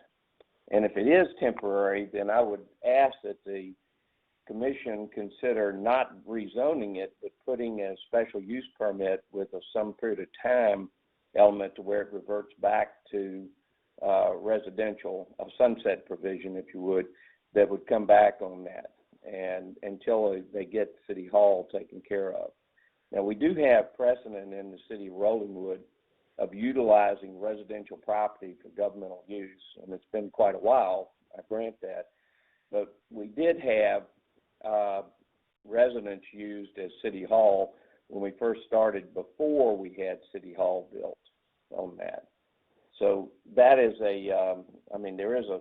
S20: And if it is temporary, then I would ask that the commission consider not rezoning it, but putting a special use permit with some period of time element to where it reverts back to residential, a sunset provision, if you would, that would come back on that and until they get City Hall taken care of. Now, we do have precedent in the city of Rollingwood of utilizing residential property for governmental use, and it's been quite a while, I grant that. But we did have residents used as City Hall when we first started before we had City Hall built on that. So that is I mean, there is a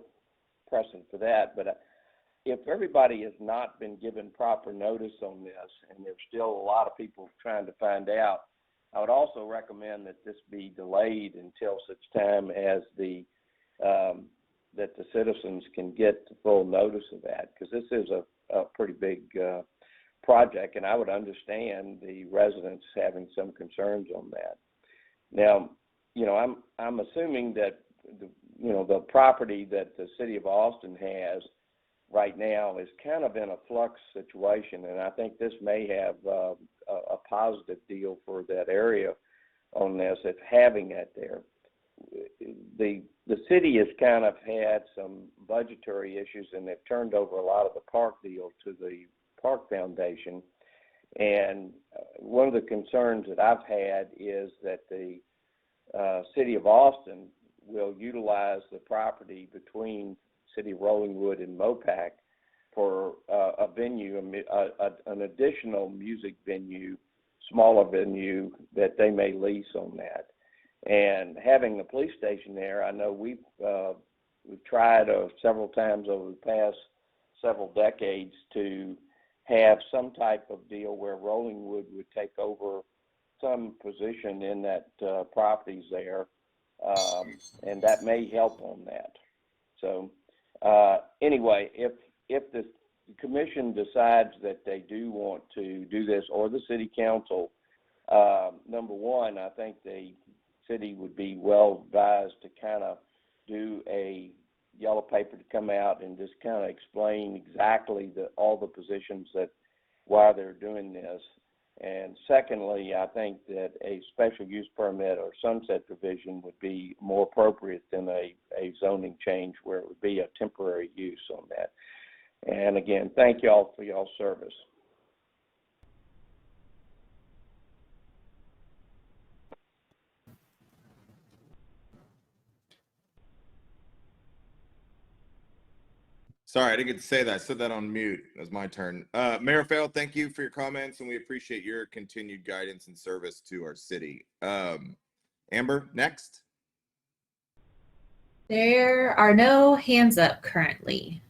S20: precedent for that, but if everybody has not been given proper notice on this, and there's still a lot of people trying to find out, I would also recommend that this be delayed until such time as that the citizens can get the full notice of that, because this is a pretty big project, and I would understand the residents having some concerns on that. Now, you know, I'm assuming that the property that the city of Austin has right now is kind of in a flux situation, and I think this may have a positive deal for that area on this, if having that there. The city has kind of had some budgetary issues, and they've turned over a lot of the park deal to the Park Foundation. And one of the concerns that I've had is that the city of Austin will utilize the property between City of Rollingwood and Mopac for a venue, an additional music venue, smaller venue that they may lease on that. And having the police station there, I know we've tried several times over the past several decades to have some type of deal where Rollingwood would take over some position in that properties there, and that may help on that. So anyway, if the commission decides that they do want to do this, or the city council, number one, I think the city would be well advised to kind of do a yellow paper to come out and just kind of explain exactly all the positions that why they're doing this. And secondly, I think that a special use permit or sunset provision would be more appropriate than a zoning change where it would be a temporary use on that. And again, thank you all for y'all's service.
S6: Sorry, I didn't get to say that. I said that on mute. That was my turn. Mayor Fail, thank you for your comments, and we appreciate your continued guidance and service to our city. Amber, next.
S1: There are no hands up currently.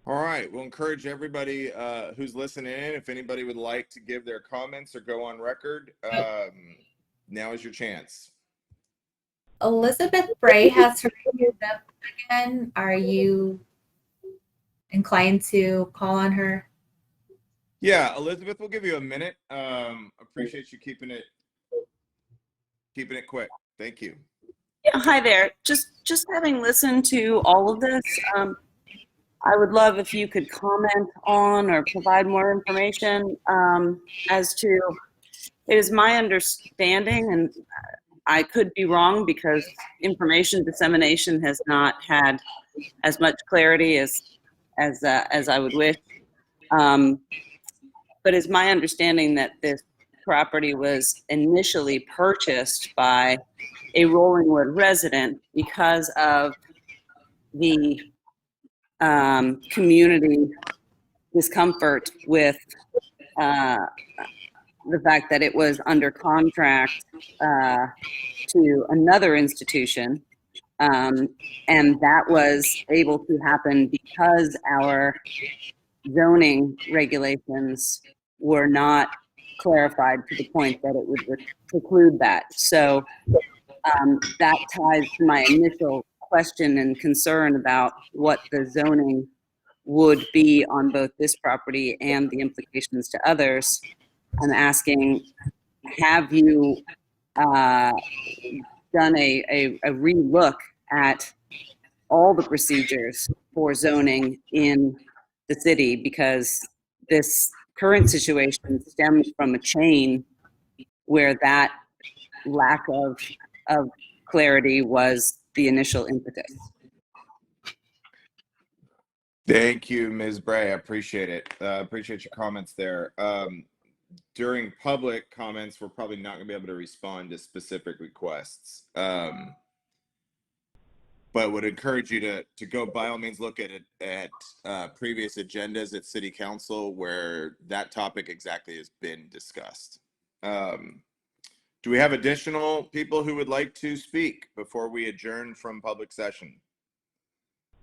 S6: All right, we'll encourage everybody who's listening in, if anybody would like to give their comments or go on record, now is your chance.
S1: Elizabeth Bray has her hand up again. Are you inclined to call on her?
S6: Yeah, Elizabeth, we'll give you a minute. Appreciate you keeping it quick. Thank you.
S14: Yeah, hi there. Just having listened to all of this, I would love if you could comment on or provide more information as to, it is my understanding, and I could be wrong because information dissemination has not had as much clarity as I would wish. But it's my understanding that this property was initially purchased by a Rollingwood resident because of the community discomfort with the fact that it was under contract to another institution. And that was able to happen because our zoning regulations were not clarified to the point that it would preclude that. So that ties to my initial question and concern about what the zoning would be on both this property and the implications to others. I'm asking, have you done a relook at all the procedures for zoning in the city? Because this current situation stems from a chain where that lack of clarity was the initial impetus.
S6: Thank you, Ms. Bray. I appreciate it. Appreciate your comments there. During public comments, we're probably not going to be able to respond to specific requests. But would encourage you to go, by all means, look at previous agendas at City Council where that topic exactly has been discussed. Do we have additional people who would like to speak before we adjourn from public session?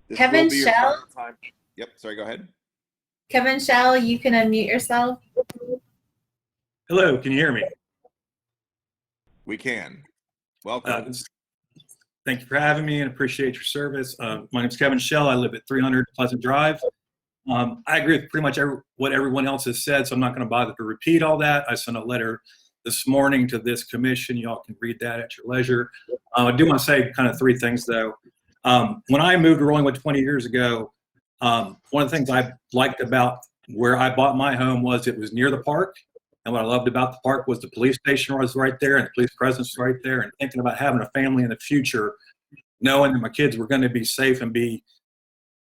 S6: This
S1: Kevin
S6: will be your
S1: Schell?
S6: final time. Yep, sorry, go ahead.
S1: Kevin Schell, you can unmute yourself.
S21: Hello, can you hear me?
S6: We can. Welcome.
S21: Thank you for having me and appreciate your service. My name is Kevin Schell. I live at 300 Pleasant Drive. I agree with pretty much what everyone else has said, so I'm not going to bother to repeat all that. I sent a letter this morning to this commission. Y'all can read that at your leisure. I do want to say kind of three things, though. When I moved to Rollingwood 20 years ago, one of the things I liked about where I bought my home was it was near the park. And what I loved about the park was the police station was right there and the police presence was right there, and thinking about having a family in the future, knowing that my kids were going to be safe and be,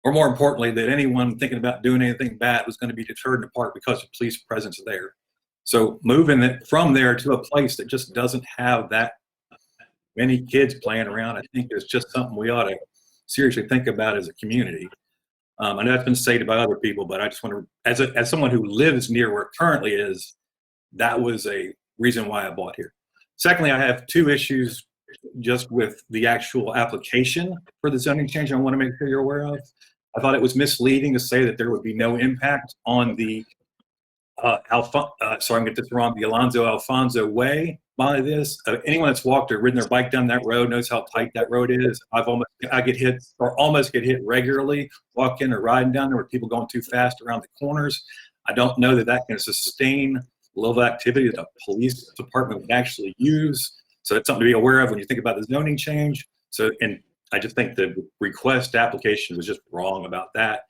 S21: or more importantly, that anyone thinking about doing anything bad was going to be deterred in the park because of police presence there. So moving it from there to a place that just doesn't have that many kids playing around, I think is just something we ought to seriously think about as a community. I know that's been stated by other people, but I just want to, as someone who lives near where it currently is, that was a reason why I bought here. Secondly, I have two issues just with the actual application for the zoning change I want to make sure you're aware of. I thought it was misleading to say that there would be no impact on the sorry, I'm going to get this wrong, the Alonzo Alfonso Way by this. Anyone that's walked or ridden their bike down that road knows how tight that road is. I get hit or almost get hit regularly walking or riding down there with people going too fast around the corners. I don't know that that can sustain the level of activity that a police department would actually use. So that's something to be aware of when you think about the zoning change. So, and I just think the request application was just wrong about that.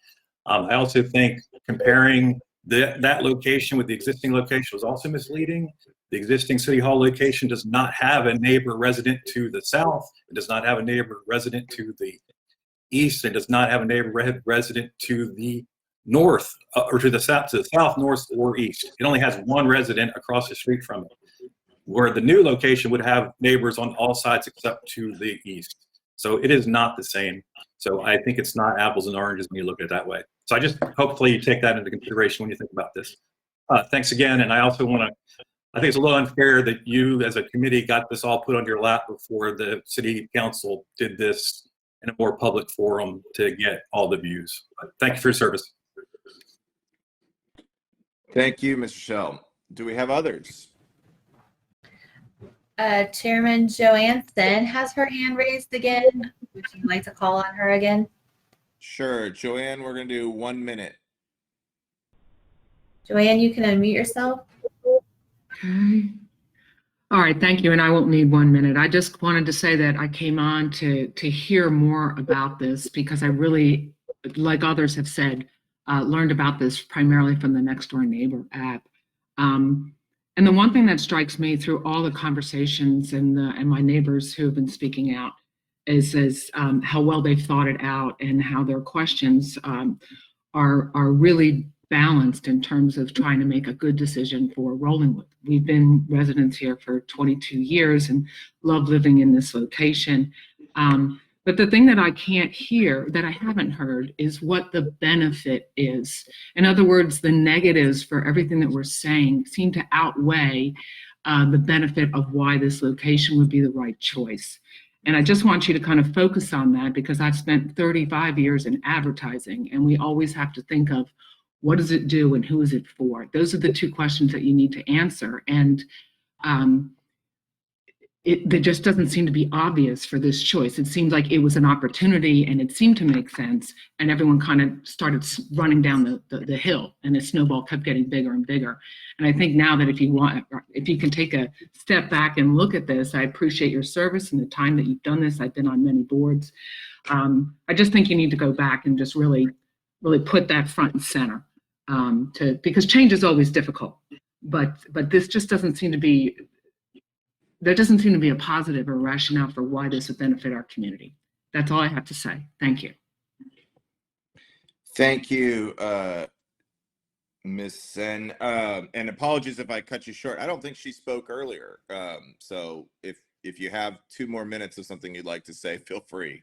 S21: I also think comparing that location with the existing location was also misleading. The existing City Hall location does not have a neighbor resident to the south. It does not have a neighbor resident to the east. It does not have a neighbor resident to the north or to the south, north, or east. It only has one resident across the street from it, where the new location would have neighbors on all sides except to the east. So it is not the same. So I think it's not apples and oranges when you look at it that way. So I just, hopefully you take that into consideration when you think about this. Thanks again. And I also want to, I think it's a little unfair that you as a committee got this all put on your lap before the city council did this in a more public forum to get all the views. But thank you for your service.
S6: Thank you, Mr. Schell. Do we have others?
S1: Chairman Joanne Sen has her hand raised again. Would you like to call on her again?
S6: Sure. Joanne, we're going to do 1 minute.
S1: Joanne, you can unmute yourself.
S8: Okay. All right, thank you. And I won't need 1 minute. I just wanted to say that I came on to hear more about this because I really, like others have said, learned about this primarily from the Nextdoor Neighbor app. And the one thing that strikes me through all the conversations and my neighbors who have been speaking out is how well they've thought it out and how their questions are really balanced in terms of trying to make a good decision for Rollingwood. We've been residents here for 22 years and love living in this location. But the thing that I can't hear, that I haven't heard, is what the benefit is. In other words, the negatives for everything that we're saying seem to outweigh the benefit of why this location would be the right choice. And I just want you to kind of focus on that, because I've spent 35 years in advertising, and we always have to think of what does it do and who is it for? Those are the two questions that you need to answer. And it just doesn't seem to be obvious for this choice. It seemed like it was an opportunity and it seemed to make sense, and everyone kind of started running down the hill, and the snowball kept getting bigger and bigger. And I think now that if you can take a step back and look at this, I appreciate your service and the time that you've done this. I've been on many boards. I just think you need to go back and just really put that front and center, because change is always difficult, but this just doesn't seem to be. There doesn't seem to be a positive or rationale for why this would benefit our community. That's all I have to say. Thank you.
S6: Thank you, Ms. Sen. And apologies if I cut you short. I don't think she spoke earlier. So if you have 2 more minutes of something you'd like to say, feel free.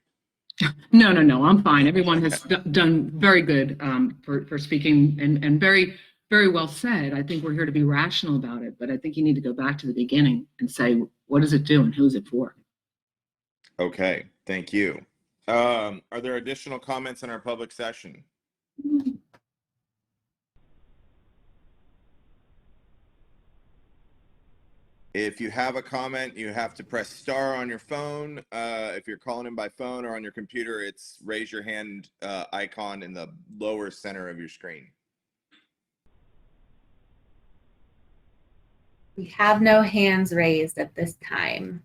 S8: No, I'm fine. Everyone has done very good for speaking, and very, very well said. I think we're here to be rational about it, but I think you need to go back to the beginning and say, what does it do and who is it for?
S6: Okay, thank you. Are there additional comments in our public session? If you have a comment, you have to press star on your phone. If you're calling in by phone or on your computer, it's raise your hand icon in the lower center of your screen.
S1: We have no hands raised at this time.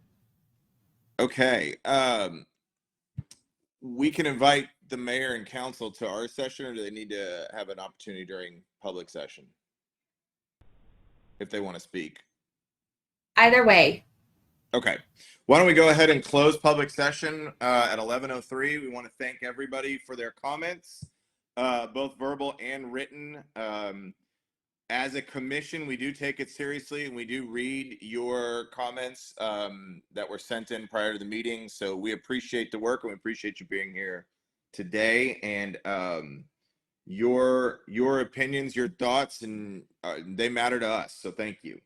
S6: Okay. We can invite the mayor and council to our session, or do they need to have an opportunity during public session if they want to speak?
S1: Either way.
S6: Okay. Why don't we go ahead and close public session at 11:03. We want to thank everybody for their comments, both verbal and written. As a commission, we do take it seriously, and we do read your comments that were sent in prior to the meeting. So we appreciate the work, and we appreciate you being here today. And your opinions, your thoughts, and they matter to us. So thank you.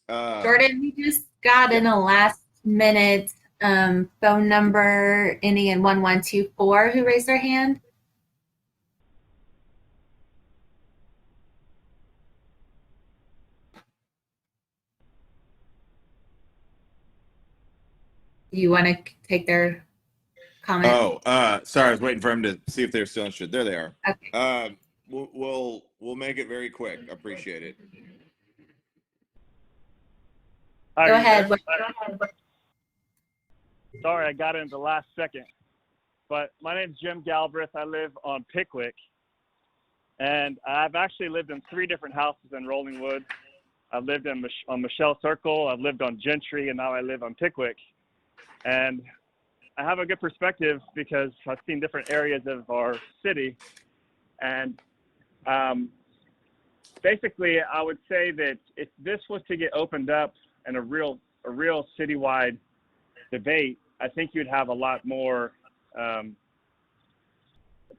S1: Jordan, we just got in a last minute phone number ending in 1124 who raised their hand. Do you want to take their comment?
S6: Oh, sorry, I was waiting for him to see if they're still interested. There they are.
S1: Okay.
S6: We'll make it very quick. Appreciate it.
S1: Go ahead.
S5: Sorry, I got in at the last second. But my name's Jim Galbraith. I live on Pickwick. And I've actually lived in 3 different houses in Rollingwood. I've lived on Michelle Circle, I've lived on Gentry, and now I live on Pickwick. And I have a good perspective because I've seen different areas of our city. And basically, I would say that if this was to get opened up in a real citywide debate, I think you'd have a lot more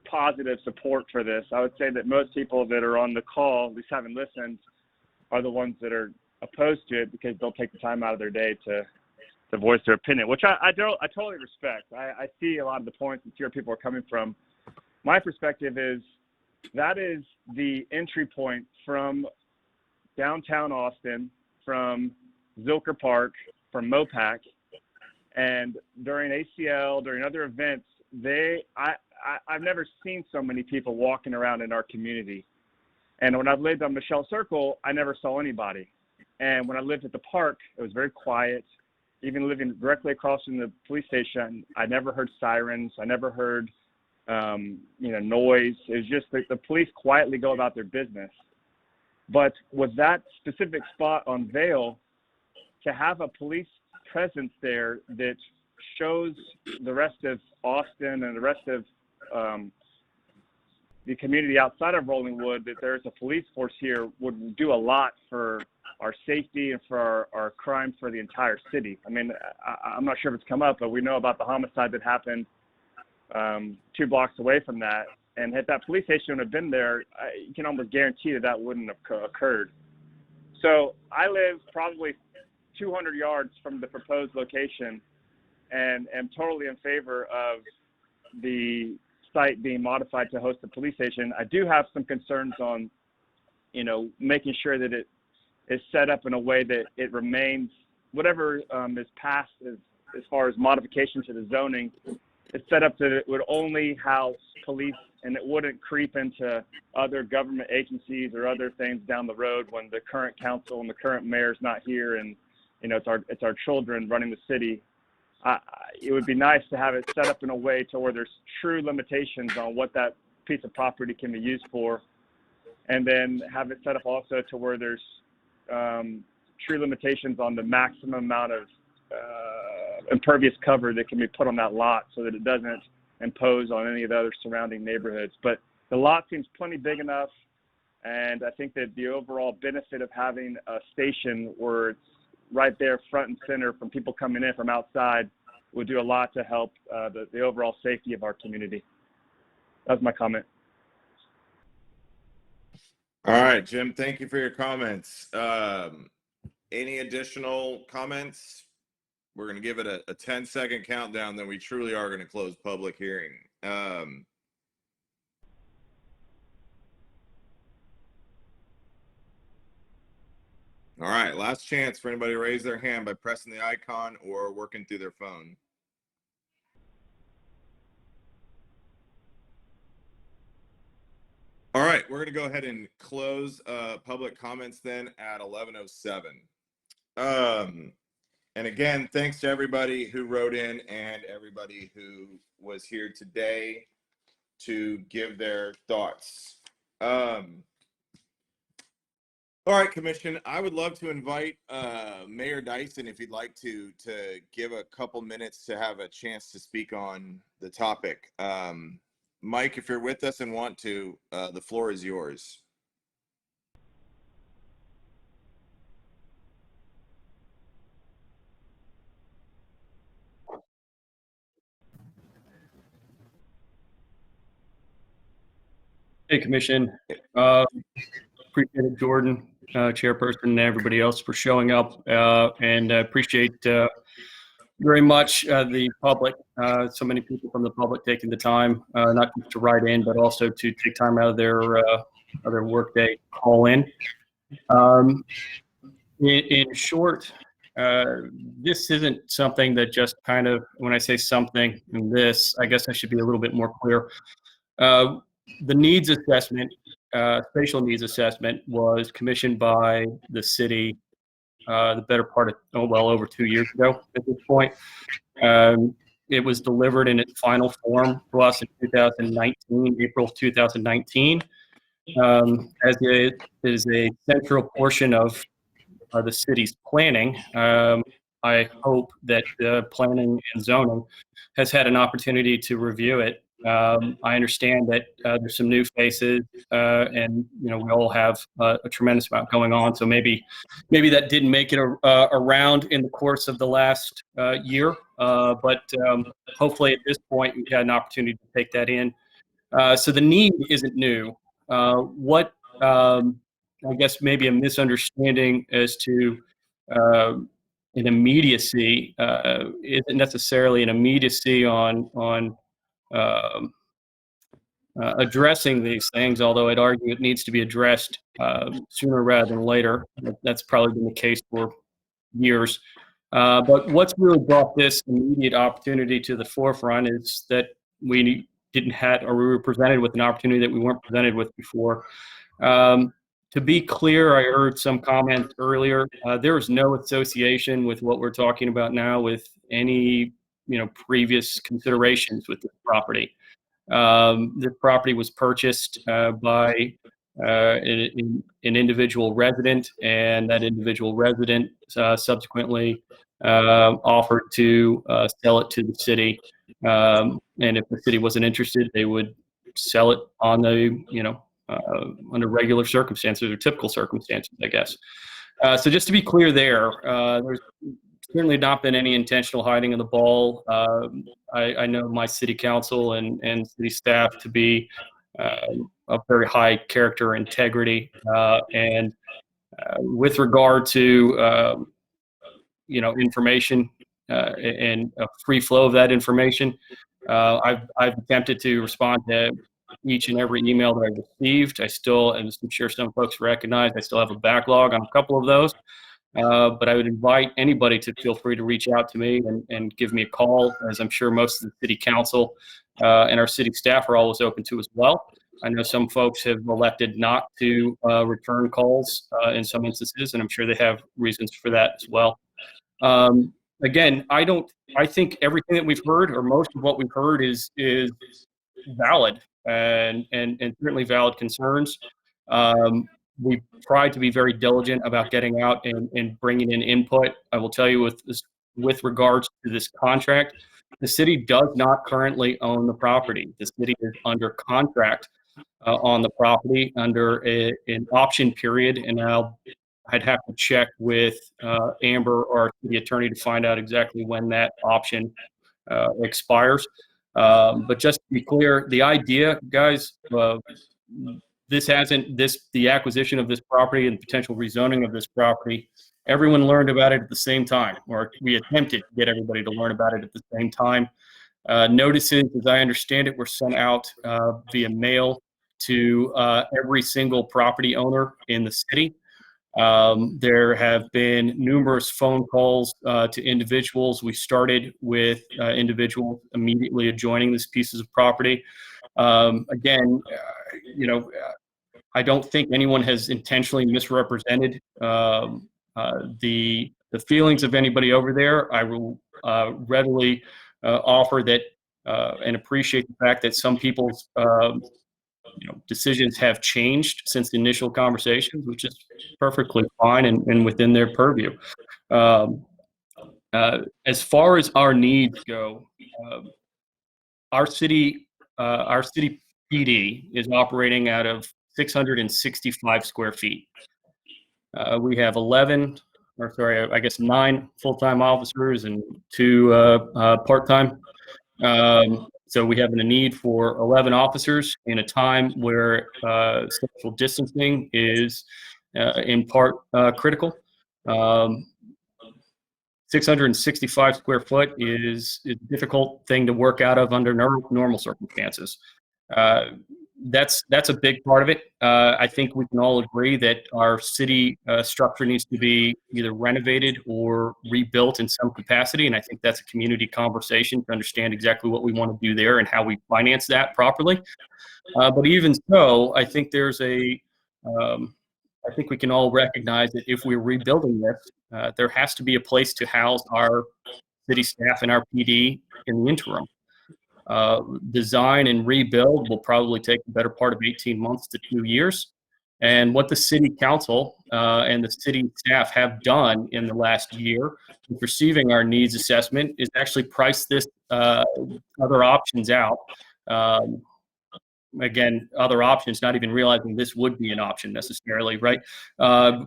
S5: positive support for this. I would say that most people that are on the call, at least haven't listened, are the ones that are opposed to it because they'll take the time out of their day to voice their opinion, which I totally respect. I see a lot of the points and see where people are coming from. My perspective is that is the entry point from downtown Austin, from Zilker Park, from Mopac, and during ACL, during other events, I've never seen so many people walking around in our community. And when I've lived on Michelle Circle, I never saw anybody. And when I lived at the park, it was very quiet. Even living directly across from the police station, I never heard sirens. I never heard, noise. It was just the police quietly go about their business. But with that specific spot on Vail, to have a police presence there that shows the rest of Austin and the rest of the community outside of Rolling Wood that there's a police force here would do a lot for our safety and for our crime for the entire city. I mean, I'm not sure if it's come up, but we know about the homicide that happened 2 blocks away from that. And if that police station would have been there, you can almost guarantee that that wouldn't have occurred. So I live probably 200 yards from the proposed location and am totally in favor of the site being modified to host a police station. I do have some concerns on, you know, making sure that it is set up in a way that it remains, whatever is passed as far as modification to the zoning, it's set up that it would only house police and it wouldn't creep into other government agencies or other things down the road when the current council and the current mayor's not here and, you know, it's our children running the city. It would be nice to have it set up in a way to where there's true limitations on what that piece of property can be used for, and then have it set up also to where there's true limitations on the maximum amount of impervious cover that can be put on that lot so that it doesn't impose on any of the other surrounding neighborhoods. But the lot seems plenty big enough, and I think that the overall benefit of having a station where it's right there front and center from people coming in from outside would do a lot to help the overall safety of our community. That's my comment.
S6: All right, Jim, thank you for your comments. Any additional comments? We're going to give it a 10-second countdown, then we truly are going to close public hearing. All right, last chance for anybody to raise their hand by pressing the icon or working through their phone. All right, we're going to go ahead and close public comments then at 11:07. And again, thanks to everybody who wrote in and everybody who was here today to give their thoughts. All right, Commission, I would love to invite Mayor Dyson, if you'd like to give a couple minutes to have a chance to speak on the topic. Mike, if you're with us and want to, the floor is yours.
S3: Hey, Commission. Appreciate it, Jordan, Chairperson, and everybody else for showing up, and appreciate very much the public, so many people from the public taking the time, not just to write in, but also to take time out of their workday to call in. In short, this isn't something that just kind of, when I say something in this, I guess I should be a little bit more clear. The needs assessment, spatial needs assessment, was commissioned by the city the better part of, well over 2 years ago at this point. It was delivered in its final form to us in 2019, April 2019. As it is a central portion of the city's planning, I hope that planning and zoning has had an opportunity to review it. I understand that there's some new faces, and you know, we all have a tremendous amount going on. So maybe that didn't make it around in the course of the last year, but hopefully at this point we had an opportunity to take that in. So the need isn't new. What I guess maybe a misunderstanding as to an immediacy isn't necessarily an immediacy on addressing these things, although I'd argue it needs to be addressed sooner rather than later. That's probably been the case for years. But what's really brought this immediate opportunity to the forefront is that we didn't have, or we were presented with an opportunity that we weren't presented with before. To be clear, I heard some comments earlier. There is no association with what we're talking about now with any, previous considerations with this property. This property was purchased by an individual resident, and that individual resident subsequently offered to sell it to the city. And if the city wasn't interested, they would sell it on the, under regular circumstances or typical circumstances, I guess. So just to be clear there, there's certainly not been any intentional hiding of the ball. I know my city council and city staff to be of very high character integrity. And with regard to, information and a free flow of that information, I've attempted to respond to each and every email that I received. I still, as I'm sure some folks recognize, I still have a backlog on a couple of those. But I would invite anybody to feel free to reach out to me and give me a call, as I'm sure most of the city council and our city staff are always open to as well. I know some folks have elected not to return calls in some instances, and I'm sure they have reasons for that as well. Again, I think everything that we've heard, or most of what we've heard, is valid and certainly valid concerns. We've tried to be very diligent about getting out and bringing in input. I will tell you with regards to this contract, the city does not currently own the property. The city is under contract on the property under an option period, and I'd have to check with Amber, our city attorney, to find out exactly when that option expires. But just to be clear, the idea, guys, the acquisition of this property and potential rezoning of this property, everyone learned about it at the same time, or we attempted to get everybody to learn about it at the same time. Notices, as I understand it, were sent out via mail to every single property owner in the city. There have been numerous phone calls to individuals. We started with individuals immediately adjoining these pieces of property. Again, I don't think anyone has intentionally misrepresented the feelings of anybody over there. I will readily offer that and appreciate the fact that some people's decisions have changed since the initial conversations, which is perfectly fine and within their purview. As far as our needs go, our city PD is operating out of 665 square feet. We have 9 full-time officers and 2 part-time. So we have a need for 11 officers in a time where social distancing is in part critical. 665 square foot is a difficult thing to work out of under normal circumstances. That's a big part of it. I think we can all agree that our city structure needs to be either renovated or rebuilt in some capacity, and I think that's a community conversation to understand exactly what we want to do there and how we finance that properly. But even so, I think I think we can all recognize that if we're rebuilding this, there has to be a place to house our city staff and our PD in the interim. Design and rebuild will probably take the better part of 18 months to 2 years. And what the city council and the city staff have done in the last year with receiving our needs assessment is actually price this other options out. Again, other options, not even realizing this would be an option necessarily, right?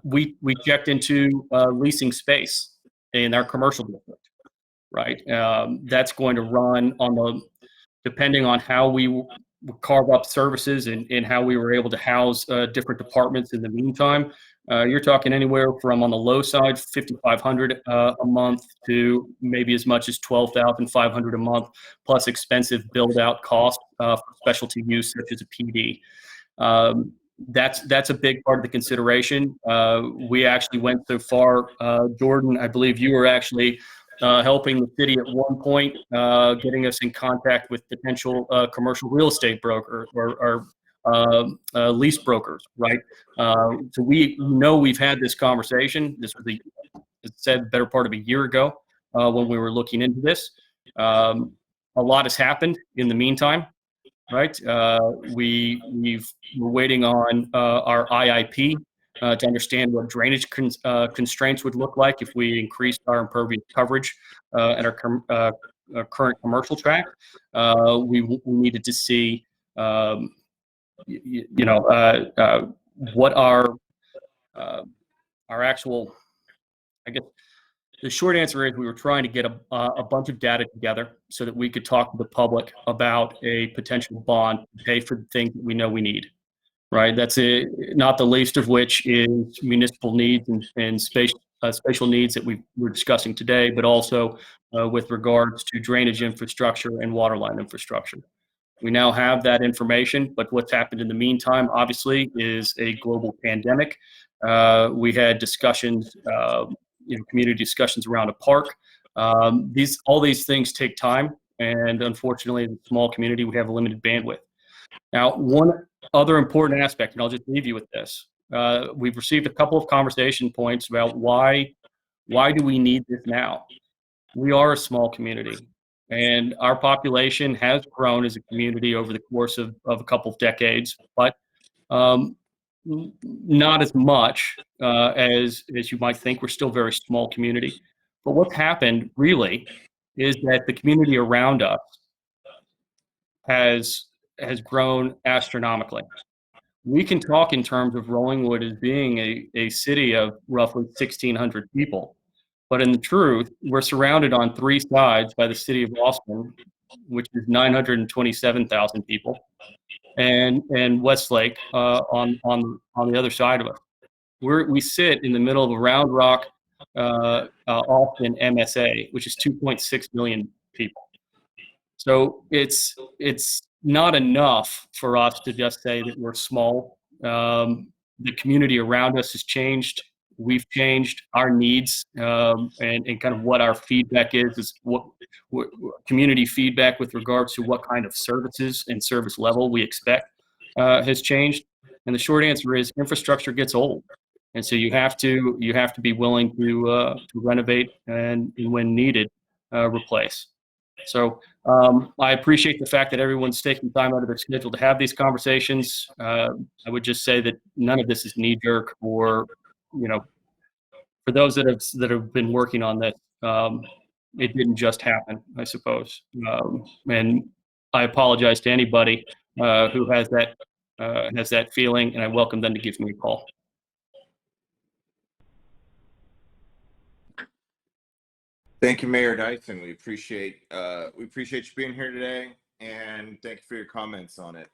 S3: We checked into leasing space in our commercial district, right? That's going to run on depending on how we carve up services and how we were able to house different departments in the meantime. You're talking anywhere from, on the low side, $5,500 a month to maybe as much as $12,500 a month, plus expensive build-out costs for specialty use such as a PD. That's a big part of the consideration. We actually went so far, Jordan, I believe you were actually helping the city at one point, getting us in contact with potential commercial real estate broker or lease brokers, right? So we know we've had this conversation. This was better part of a year ago when we were looking into this. A lot has happened in the meantime, right? We're waiting on our IIP to understand what drainage constraints would look like if we increased our impervious coverage at our current commercial tract. We needed to see, what our actual, I guess, the short answer is we were trying to get a bunch of data together so that we could talk to the public about a potential bond to pay for the things that we know we need, right? That's it, not the least of which is municipal needs and spatial needs that we're discussing today, but also with regards to drainage infrastructure and water line infrastructure. We now have that information, but what's happened in the meantime, obviously, is a global pandemic. We had discussions, community discussions around a park. All these things take time, and unfortunately, in a small community, we have a limited bandwidth. Now, one other important aspect, and I'll just leave you with this. We've received a couple of conversation points about why do we need this now? We are a small community, and our population has grown as a community over the course of a couple of decades, but not as much as you might think. We're still a very small community. But what's happened really is that the community around us has grown astronomically. We can talk in terms of Rollingwood as being a city of roughly 1,600 people. But in the truth, we're surrounded on three sides by the city of Austin, which is 927,000 people, and Westlake on the other side of us. We sit in the middle of a Round Rock, Austin MSA, which is 2.6 million people. So it's not enough for us to just say that we're small. The community around us has changed. We've changed our needs, and kind of what our feedback is what community feedback with regards to what kind of services and service level we expect has changed. And the short answer is infrastructure gets old. And so you have to be willing to renovate and when needed, replace. So I appreciate the fact that everyone's taking time out of their schedule to have these conversations. I would just say that none of this is knee jerk or, for those that have been working on this, it didn't just happen, I suppose. And I apologize to anybody who has that feeling, and I welcome them to give me a call.
S6: Thank you, Mayor Dyson. We appreciate you being here today, and thank you for your comments on it.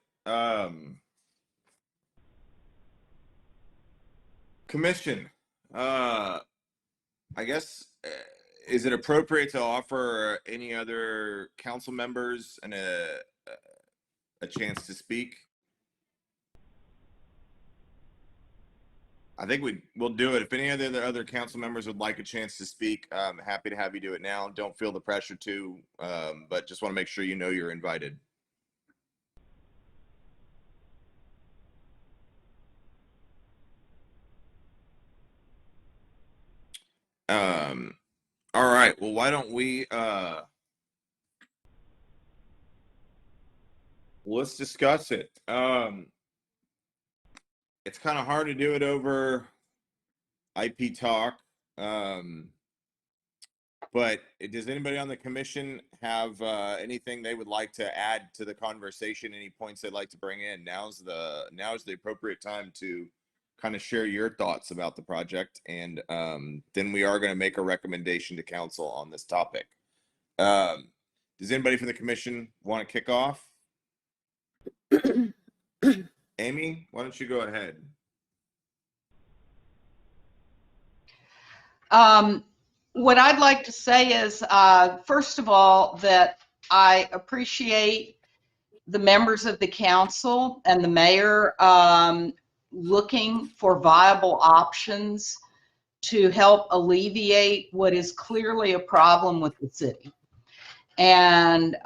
S6: Commission, I guess, is it appropriate to offer any other council members a chance to speak? I think we'll do it. If any of the other council members would like a chance to speak, I'm happy to have you do it now. Don't feel the pressure to, but just want to make sure you know you're invited. All right. Well, why don't we let's discuss it. It's kind of hard to do it over IP talk, but does anybody on the commission have anything they would like to add to the conversation? Any points they'd like to bring in? Now's the appropriate time to kind of share your thoughts about the project, and then we are going to make a recommendation to council on this topic. Does anybody from the commission want to kick off? Amy, why don't you go ahead?
S4: What I'd like to say is, first of all, that I appreciate the members of the council and the mayor looking for viable options to help alleviate what is clearly a problem with the city. And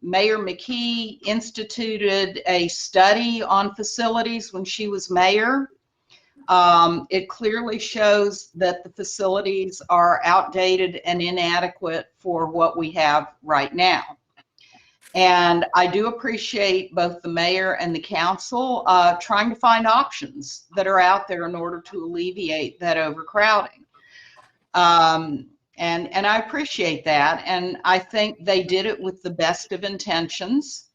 S4: Mayor McKee instituted a study on facilities when she was mayor. It clearly shows that the facilities are outdated and inadequate for what we have right now. And I do appreciate both the mayor and the council trying to find options that are out there in order to alleviate that overcrowding. And I appreciate that. And I think they did it with the best of intentions.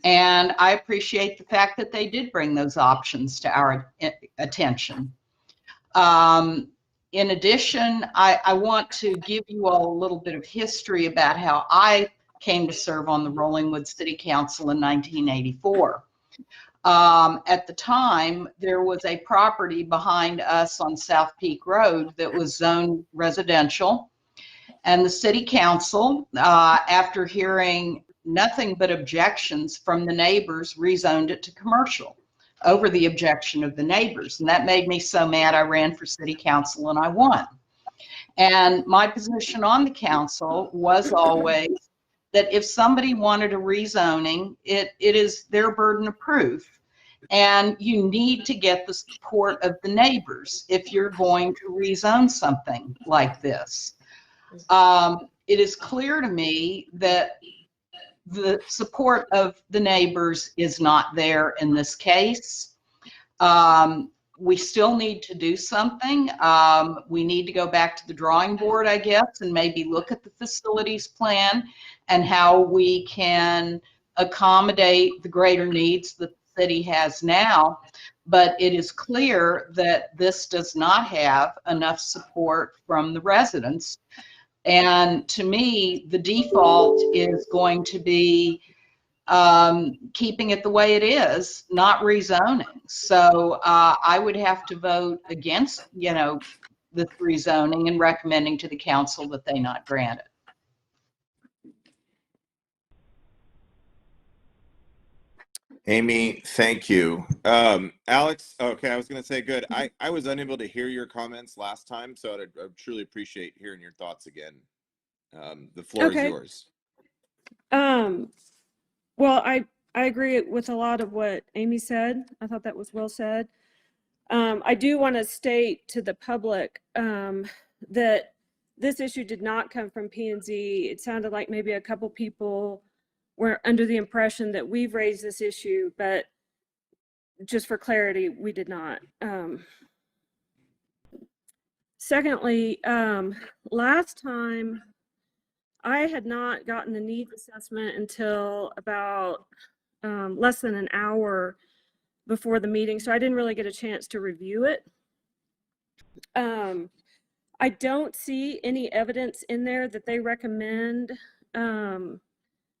S4: And I appreciate the fact that they did bring those options to our attention. In addition, I want to give you all a little bit of history about how I came to serve on the Rollingwood City Council in 1984. At the time, there was a property behind us on South Peak Road that was zoned residential. And the city council, after hearing nothing but objections from the neighbors, rezoned it to commercial over the objection of the neighbors. And that made me so mad I ran for city council and I won. And my position on the council was always that if somebody wanted a rezoning, it is their burden of proof. And you need to get the support of the neighbors if you're going to rezone something like this. It is clear to me that the support of the neighbors is not there in this case. We still need to do something. We need to go back to the drawing board, I guess, and maybe look at the facilities plan and how we can accommodate the greater needs that the city has now. But it is clear that this does not have enough support from the residents. And to me, the default is going to be keeping it the way it is, not rezoning. So I would have to vote against, the rezoning and recommending to the council that they not grant it.
S6: Amy, thank you. Alex, okay, I was going to say good. I was unable to hear your comments last time, so I truly appreciate hearing your thoughts again. The floor is yours.
S10: Well, I agree with a lot of what Amy said. I thought that was well said. I do want to state to the public that this issue did not come from P&Z. It sounded like maybe a couple people were under the impression that we've raised this issue, but just for clarity, we did not. Secondly, last time I had not gotten the needs assessment until about less than an hour before the meeting, so I didn't really get a chance to review it. I don't see any evidence in there that they recommend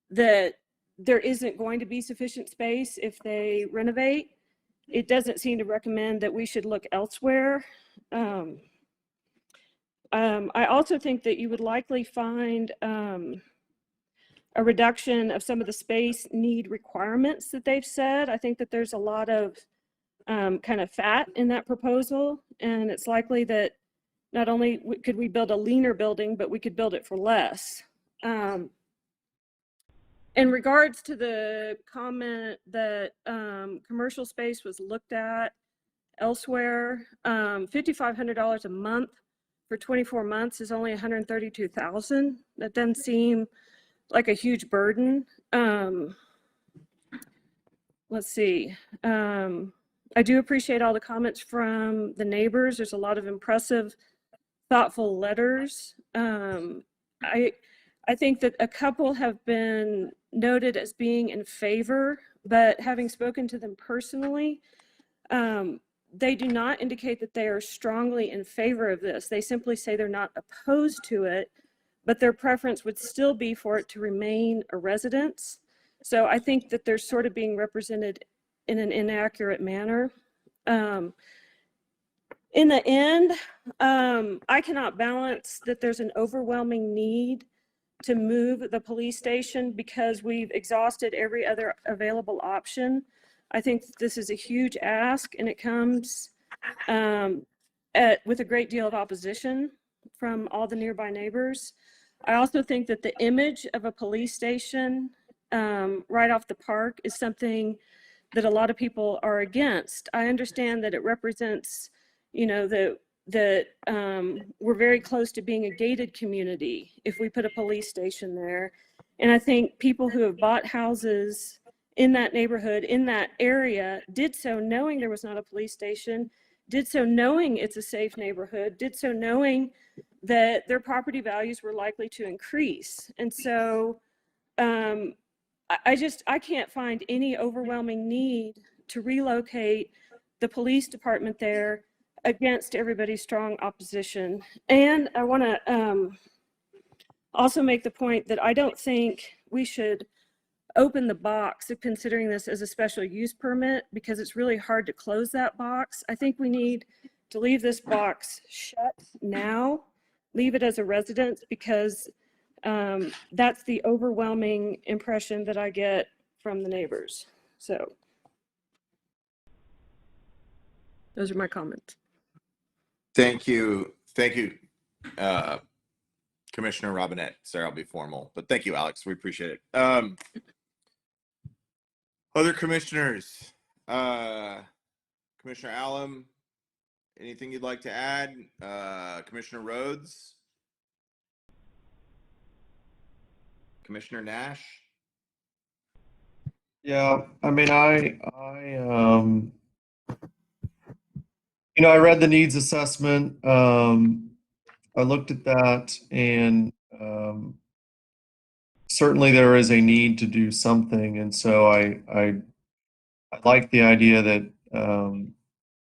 S10: that there isn't going to be sufficient space if they renovate. It doesn't seem to recommend that we should look elsewhere. I also think that you would likely find a reduction of some of the space need requirements that they've said. I think that there's a lot of kind of fat in that proposal, and it's likely that not only could we build a leaner building, but we could build it for less. In regards to the comment that commercial space was looked at elsewhere, $5,500 a month for 24 months is only $132,000. That doesn't seem like a huge burden. Let's see. I do appreciate all the comments from the neighbors. There's a lot of impressive, thoughtful letters. I think that a couple have been noted as being in favor, but having spoken to them personally, they do not indicate that they are strongly in favor of this. They simply say they're not opposed to it, but their preference would still be for it to remain a residence. So I think that they're sort of being represented in an inaccurate manner. In the end, I cannot balance that there's an overwhelming need to move the police station because we've exhausted every other available option. I think this is a huge ask, and it comes with a great deal of opposition from all the nearby neighbors. I also think that the image of a police station right off the park is something that a lot of people are against. I understand that it represents, the that we're very close to being a gated community if we put a police station there. And I think people who have bought houses in that neighborhood, in that area, did so knowing there was not a police station, did so knowing it's a safe neighborhood, did so knowing that their property values were likely to increase. And so I can't find any overwhelming need to relocate the police department there against everybody's strong opposition. And I want to also make the point that I don't think we should open the box of considering this as a special use permit, because it's really hard to close that box. I think we need to leave this box shut now, leave it as a residence, because that's the overwhelming impression that I get from the neighbors. So those are my comments.
S6: Thank you. Thank you, Commissioner Robinette. Sorry, I'll be formal, but thank you, Alex. We appreciate it. Other commissioners, Commissioner Allen, anything you'd like to add? Commissioner Rhodes? Commissioner Nash?
S2: Yeah, I mean, I read the needs assessment. I looked at that, and certainly there is a need to do something. And so I like the idea that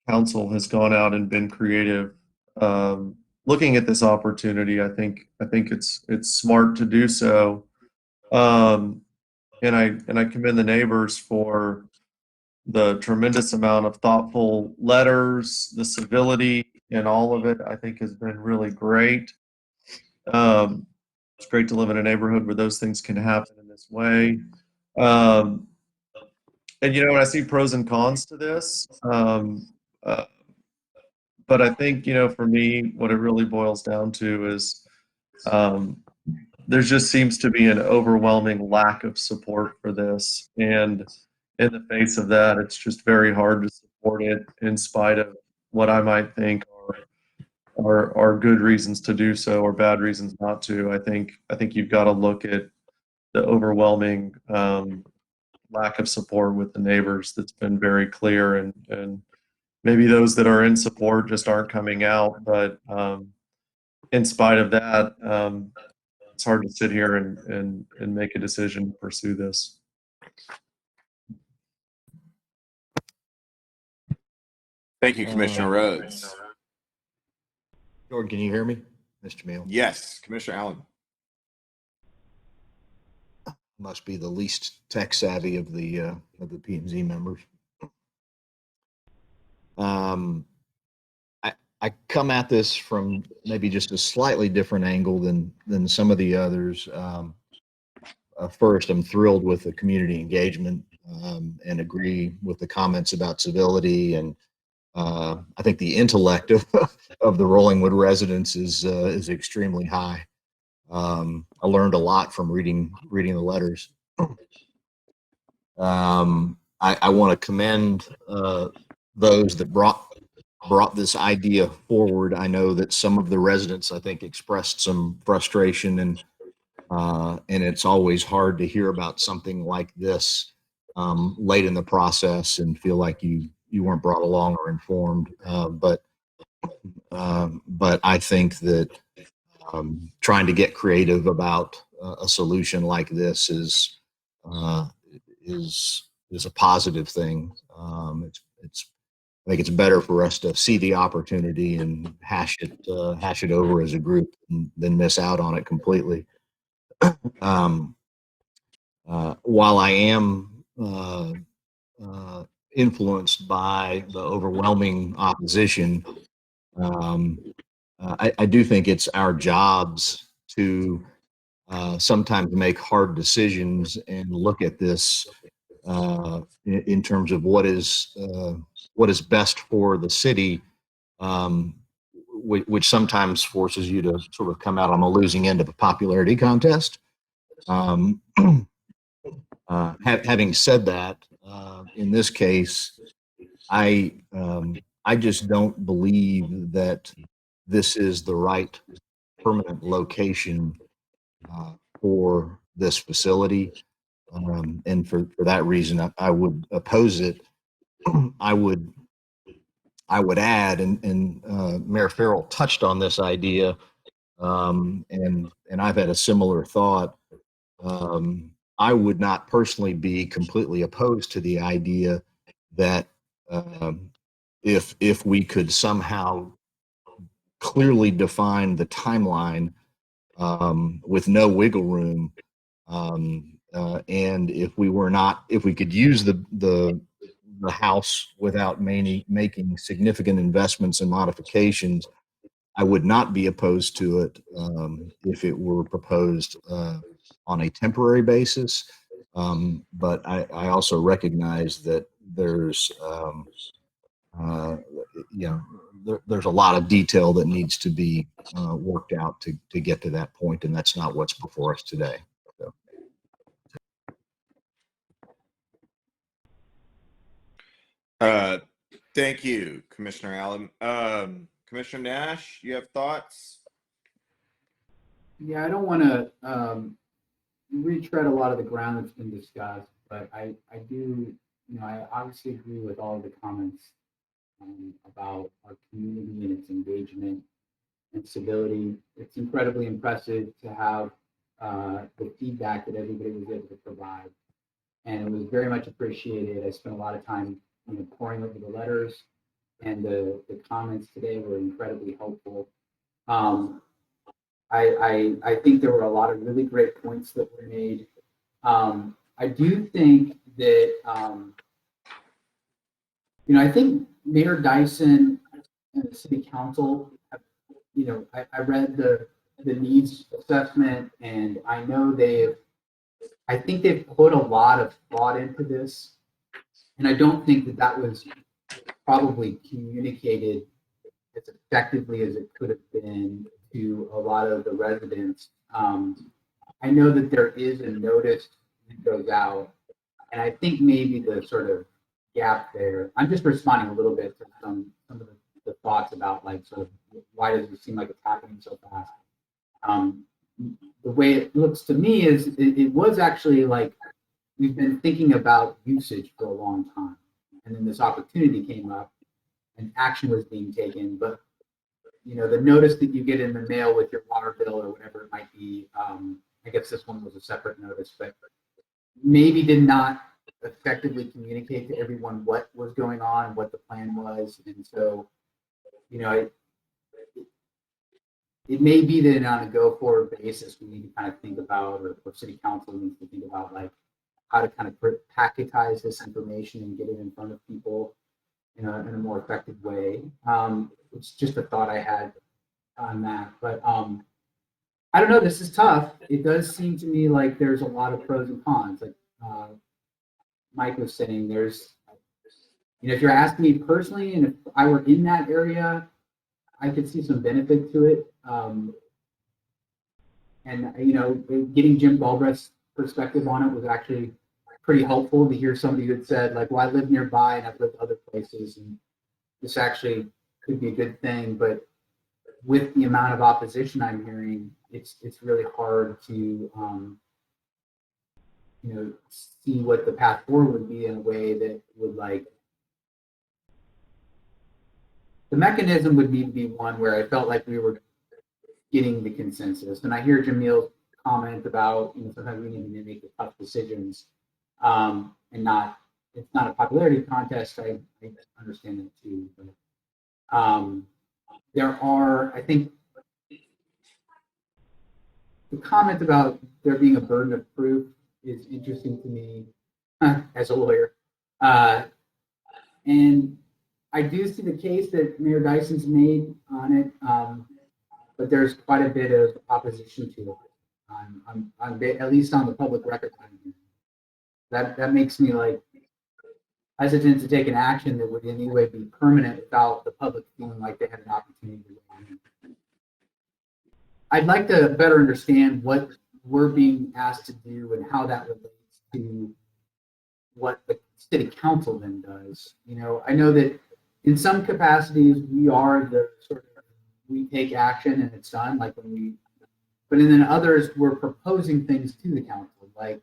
S2: council has gone out and been creative, looking at this opportunity. I think it's smart to do so. And I commend the neighbors for the tremendous amount of thoughtful letters, the civility, and all of it, I think, has been really great. It's great to live in a neighborhood where those things can happen in this way. And I see pros and cons to this. But I think, for me, what it really boils down to is there just seems to be an overwhelming lack of support for this. And in the face of that, it's just very hard to support it in spite of what I might think are good reasons to do so or bad reasons not to. I think you've got to look at the overwhelming lack of support with the neighbors that's been very clear, and maybe those that are in support just aren't coming out. But in spite of that, it's hard to sit here and make a decision to pursue this.
S6: Thank you, Commissioner Rhodes.
S22: Jordan, can you hear me, Mr. Meal?
S6: Yes, Commissioner Allen.
S22: Must be the least tech savvy of the P&Z members. I come at this from maybe just a slightly different angle than some of the others. First, I'm thrilled with the community engagement and agree with the comments about civility, and I think the intellect of the Rollingwood residents is extremely high. I learned a lot from reading the letters. I want to commend those that brought this idea forward. I know that some of the residents, I think, expressed some frustration, and it's always hard to hear about something like this late in the process and feel like you weren't brought along or informed. But I think that trying to get creative about a solution like this is a positive thing. I think it's better for us to see the opportunity and hash it over as a group than miss out on it completely. While I am influenced by the overwhelming opposition, I do think it's our jobs to sometimes make hard decisions and look at this in terms of what is best for the city, which sometimes forces you to sort of come out on the losing end of a popularity contest. Having said that, in this case, I I just don't believe that this is the right permanent location for this facility. And for that reason, I would oppose it. I would add, and Mayor Farrell touched on this idea, and I've had a similar thought. I would not personally be completely opposed to the idea that if we could somehow clearly define the timeline with no wiggle room, and if we could use the house without making significant investments and modifications, I would not be opposed to it if it were proposed on a temporary basis. But I also recognize that there's there's a lot of detail that needs to be worked out to get to that point, and that's not what's before us today. So.
S6: Thank you, Commissioner Allen. Commissioner Nash, you have thoughts?
S9: Yeah, I don't want to retread a lot of the ground that's been discussed, but I do, I obviously agree with all of the comments about our community and its engagement and civility. It's incredibly impressive to have the feedback that everybody was able to provide, and it was very much appreciated. I spent a lot of time poring over the letters, and the comments today were incredibly helpful. I think there were a lot of really great points that were made. I do think that, I think Mayor Dyson and the City Council, I read the needs assessment, and I know I think they've put a lot of thought into this, and I don't think that was probably communicated as effectively as it could have been to a lot of the residents. I know that there is a notice that goes out, and I think maybe the sort of gap there, I'm just responding a little bit to some of the thoughts about sort of why does it seem like it's happening so fast. The way it looks to me is it was actually we've been thinking about usage for a long time, and then this opportunity came up and action was being taken, but the notice that you get in the mail with your water bill or whatever it might be, I guess this one was a separate notice, but maybe did not effectively communicate to everyone what was going on, what the plan was. And so, it may be that on a go-forward basis, we need to kind of think about, or City Council needs to think about how to kind of packetize this information and get it in front of people in a more effective way. It's just a thought I had on that, but I don't know, this is tough. It does seem to me like there's a lot of pros and cons. Mike was saying, if you're asking me personally, and if I were in that area, I could see some benefit to it. And getting Jim Galbraith's perspective on it was actually pretty helpful to hear somebody who had said, well, I live nearby and I've lived other places, and this actually could be a good thing. But with the amount of opposition I'm hearing, it's really hard to see what the path forward would be in a way that would the mechanism would need to be one where I felt like we were getting the consensus. And I hear Jamil's comment about sometimes we need to make the tough decisions, and it's not a popularity contest. I understand that too, but there are, I think, the comment about there being a burden of proof is interesting to me as a lawyer. And I do see the case that Mayor Dyson's made on it, but there's quite a bit of opposition to it, at least on the public record. That makes me hesitant to take an action that would in any way be permanent without the public feeling like they had an opportunity to weigh in. I'd like to better understand what we're being asked to do and how that relates to what the City Council then does. I know that in some capacities, we are the sort of, we take action and it's done, like when we, but in others, we're proposing things to the council, like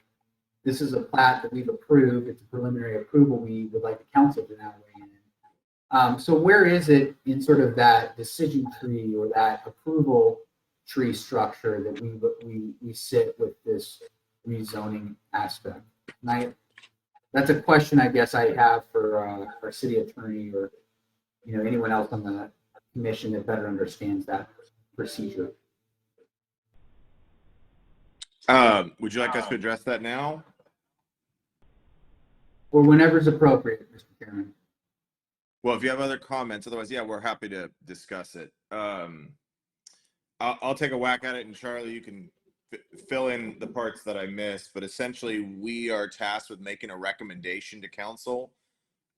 S9: this is a plat that we've approved, it's a preliminary approval, we would like the council to now weigh in. So where is it in sort of that decision tree or that approval tree structure that we sit with this rezoning aspect? And that's a question I guess I have for our city attorney or anyone else on the commission that better understands that procedure.
S6: Would you like us to address that now?
S9: Or whenever is appropriate, Mr. Chairman.
S6: Well, if you have other comments, otherwise, yeah, we're happy to discuss it. I'll take a whack at it, and Charlie, you can fill in the parts that I missed. But essentially, we are tasked with making a recommendation to council.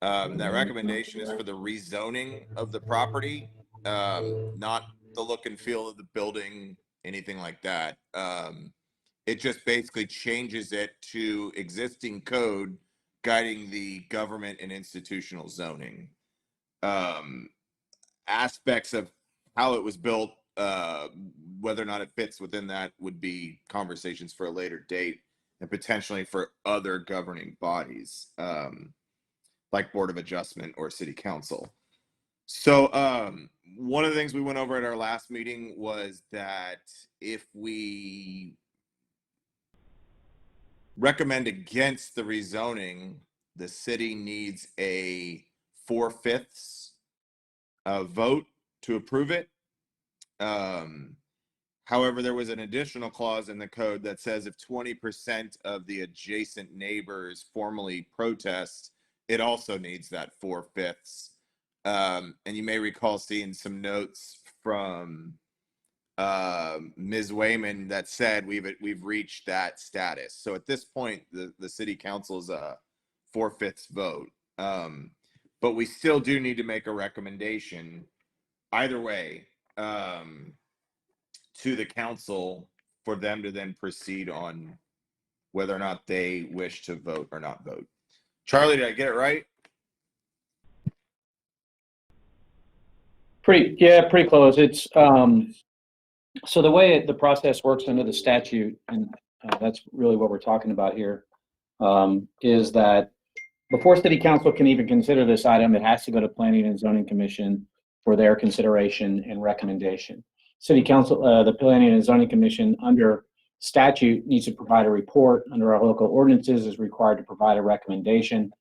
S6: That recommendation is for the rezoning of the property, not the look and feel of the building, anything like that. It just basically changes it to existing code guiding the government and institutional zoning. Aspects of how it was built, whether or not it fits within that would be conversations for a later date and potentially for other governing bodies, like Board of Adjustment or City Council. So one of the things we went over at our last meeting was that if we recommend against the rezoning, the city needs a 4/5 vote to approve it. However, there was an additional clause in the code that says if 20% of the adjacent neighbors formally protest, it also needs that 4/5. And you may recall seeing some notes from Ms. Wayman that said we've reached that status. So at this point, the city council is a 4/5 vote. But we still do need to make a recommendation either way to the council for them to then proceed on whether or not they wish to vote or not vote. Charlie, did I get it right?
S11: Pretty close. It's so the way the process works under the statute, and that's really what we're talking about here, is that before City Council can even consider this item, it has to go to Planning and Zoning Commission for their consideration and recommendation. City Council, the Planning and Zoning Commission under statute needs to provide a report. Under our local ordinances is required to provide a recommendation.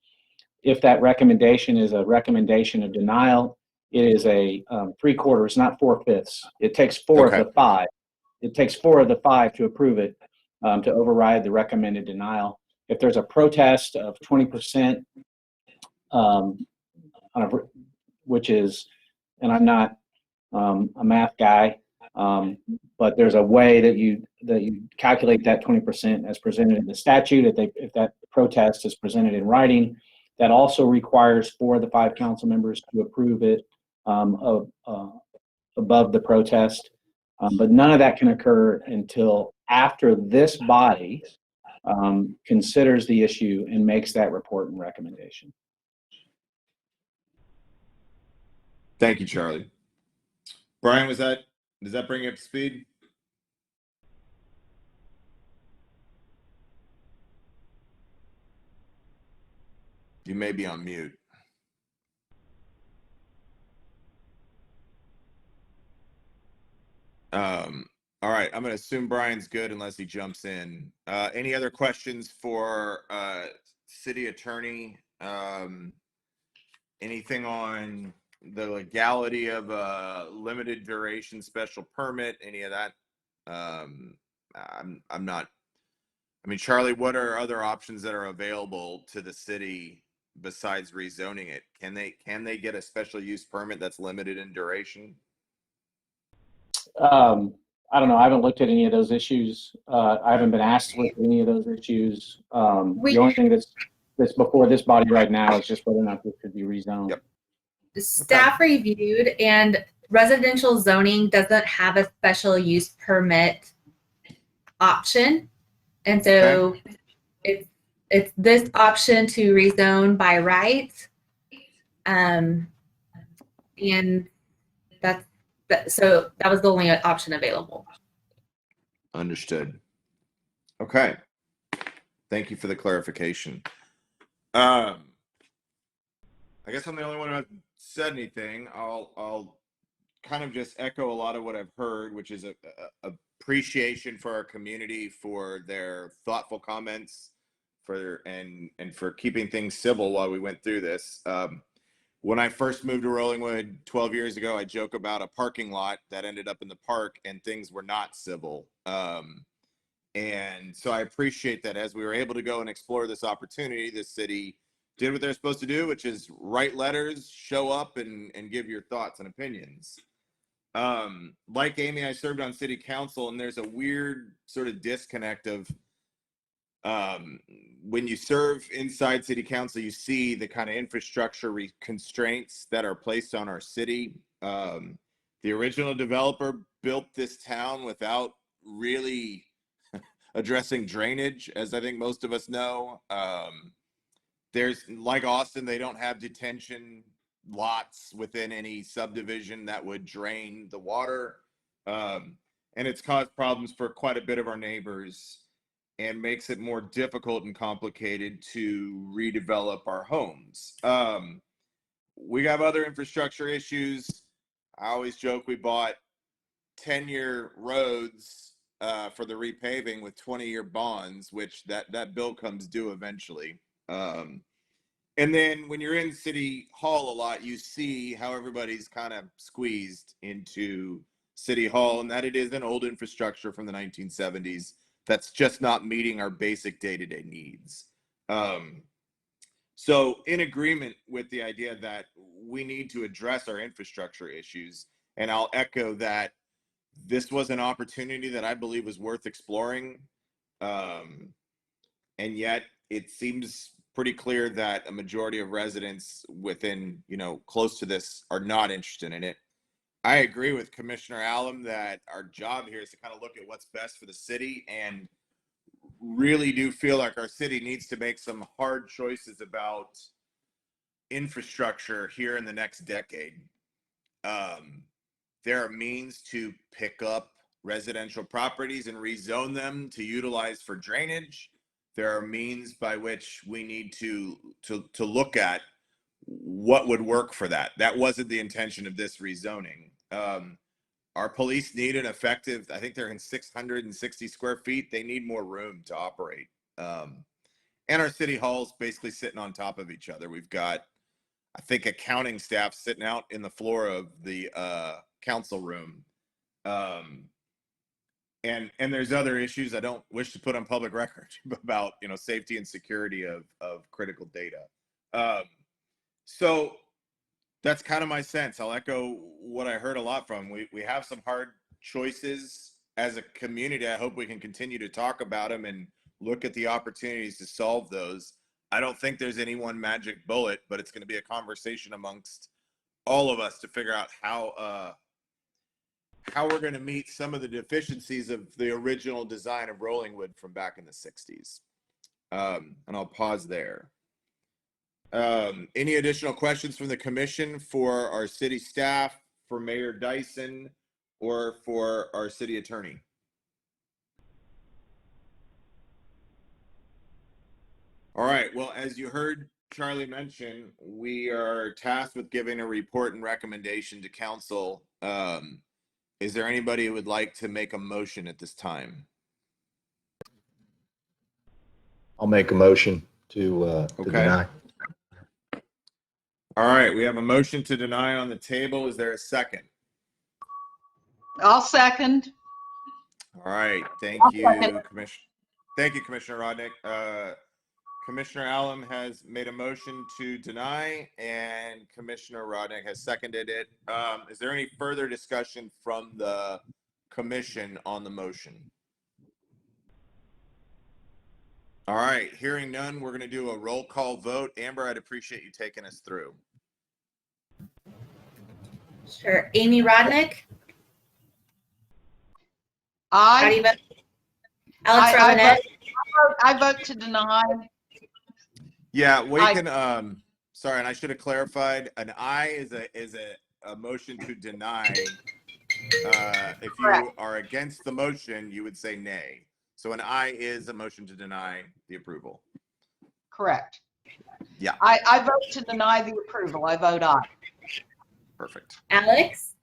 S11: If that recommendation is a recommendation of denial, it is a 3/4, not 4/5. It takes four of the five. It takes 4 of the 5 to approve it, to override the recommended denial. If there's a protest of 20%, which is, and I'm not a math guy, but there's a way that you calculate that 20% as presented in the statute. If that protest is presented in writing, that also requires 4 of the 5 council members to approve it above the protest. But none of that can occur until after this body considers the issue and makes that report and recommendation.
S6: Thank you, Charlie. Brian, does that bring you up to speed? You may be on mute. All right, I'm going to assume Brian's good unless he jumps in. Any other questions for city attorney? Anything on the legality of a limited duration special permit? Any of that? I'm not. I mean, Charlie, what are other options that are available to the city besides rezoning it? Can they get a special use permit that's limited in duration?
S11: I don't know. I haven't looked at any of those issues. I haven't been asked to look at any of those issues. The only thing that's before this body right now is just whether or not this could be rezoned.
S6: Yep.
S1: Staff reviewed, and residential zoning doesn't have a special use permit option. And so it's this option to rezone by right. And so that was the only option available.
S6: Understood. Okay. Thank you for the clarification. I guess I'm the only one who hasn't said anything. I'll kind of just echo a lot of what I've heard, which is a appreciation for our community for their thoughtful comments, and for keeping things civil while we went through this. When I first moved to Rollingwood 12 years ago, I joke about a parking lot that ended up in the park and things were not civil. And so I appreciate that as we were able to go and explore this opportunity, the city did what they're supposed to do, which is write letters, show up, and give your thoughts and opinions. Like Amy, I served on city council, and there's a weird sort of disconnect of when you serve inside city council, you see the kind of infrastructure constraints that are placed on our city. The original developer built this town without really addressing drainage, as I think most of us know. There's, like Austin, they don't have detention lots within any subdivision that would drain the water. And it's caused problems for quite a bit of our neighbors and makes it more difficult and complicated to redevelop our homes. We have other infrastructure issues. I always joke we bought 10-year roads for the repaving with 20-year bonds, which that bill comes due eventually. And then when you're in City Hall a lot, you see how everybody's kind of squeezed into City Hall, and that it is an old infrastructure from the 1970s that's just not meeting our basic day-to-day needs. So in agreement with the idea that we need to address our infrastructure issues, and I'll echo that this was an opportunity that I believe was worth exploring. And yet it seems pretty clear that a majority of residents within, close to this are not interested in it. I agree with Commissioner Allen that our job here is to kind of look at what's best for the city, and really do feel like our city needs to make some hard choices about infrastructure here in the next decade. There are means to pick up residential properties and rezone them to utilize for drainage. There are means by which we need to look at what would work for that. That wasn't the intention of this rezoning. Our police need an effective, I think they're in 660 square feet. They need more room to operate. And our city hall's basically sitting on top of each other. We've got, I think, accounting staff sitting out in the floor of the council room. And there's other issues I don't wish to put on public record about, safety and security of critical data. So that's kind of my sense. I'll echo what I heard a lot from. We have some hard choices as a community. I hope we can continue to talk about them and look at the opportunities to solve those. I don't think there's any one magic bullet, but it's going to be a conversation amongst all of us to figure out how we're going to meet some of the deficiencies of the original design of Rollingwood from back in the 60s. And I'll pause there. Any additional questions from the commission for our city staff, for Mayor Dyson, or for our city attorney? All right, well, as you heard Charlie mention, we are tasked with giving a report and recommendation to council. Is there anybody who would like to make a motion at this time?
S22: I'll make a motion to deny.
S6: All right, we have a motion to deny on the table. Is there a second?
S4: I'll second.
S6: All right, thank you, Commissioner. Thank you, Commissioner Rodnick. Commissioner Allen has made a motion to deny, and Commissioner Rodnick has seconded it. Is there any further discussion from the commission on the motion? All right, hearing none, we're going to do a roll call vote. Amber, I'd appreciate you taking us through.
S1: Sure. Amy Rodnick?
S4: Aye.
S1: How do you vote? Alex Robinette?
S4: I vote to deny.
S6: Yeah, we can. Sorry, and I should have clarified. An aye is a motion to deny. If you are against the motion, you would say nay. So an aye is a motion to deny the approval.
S4: Correct.
S6: Yeah.
S4: I vote to deny the approval. I vote aye.
S6: Perfect.
S1: Alex?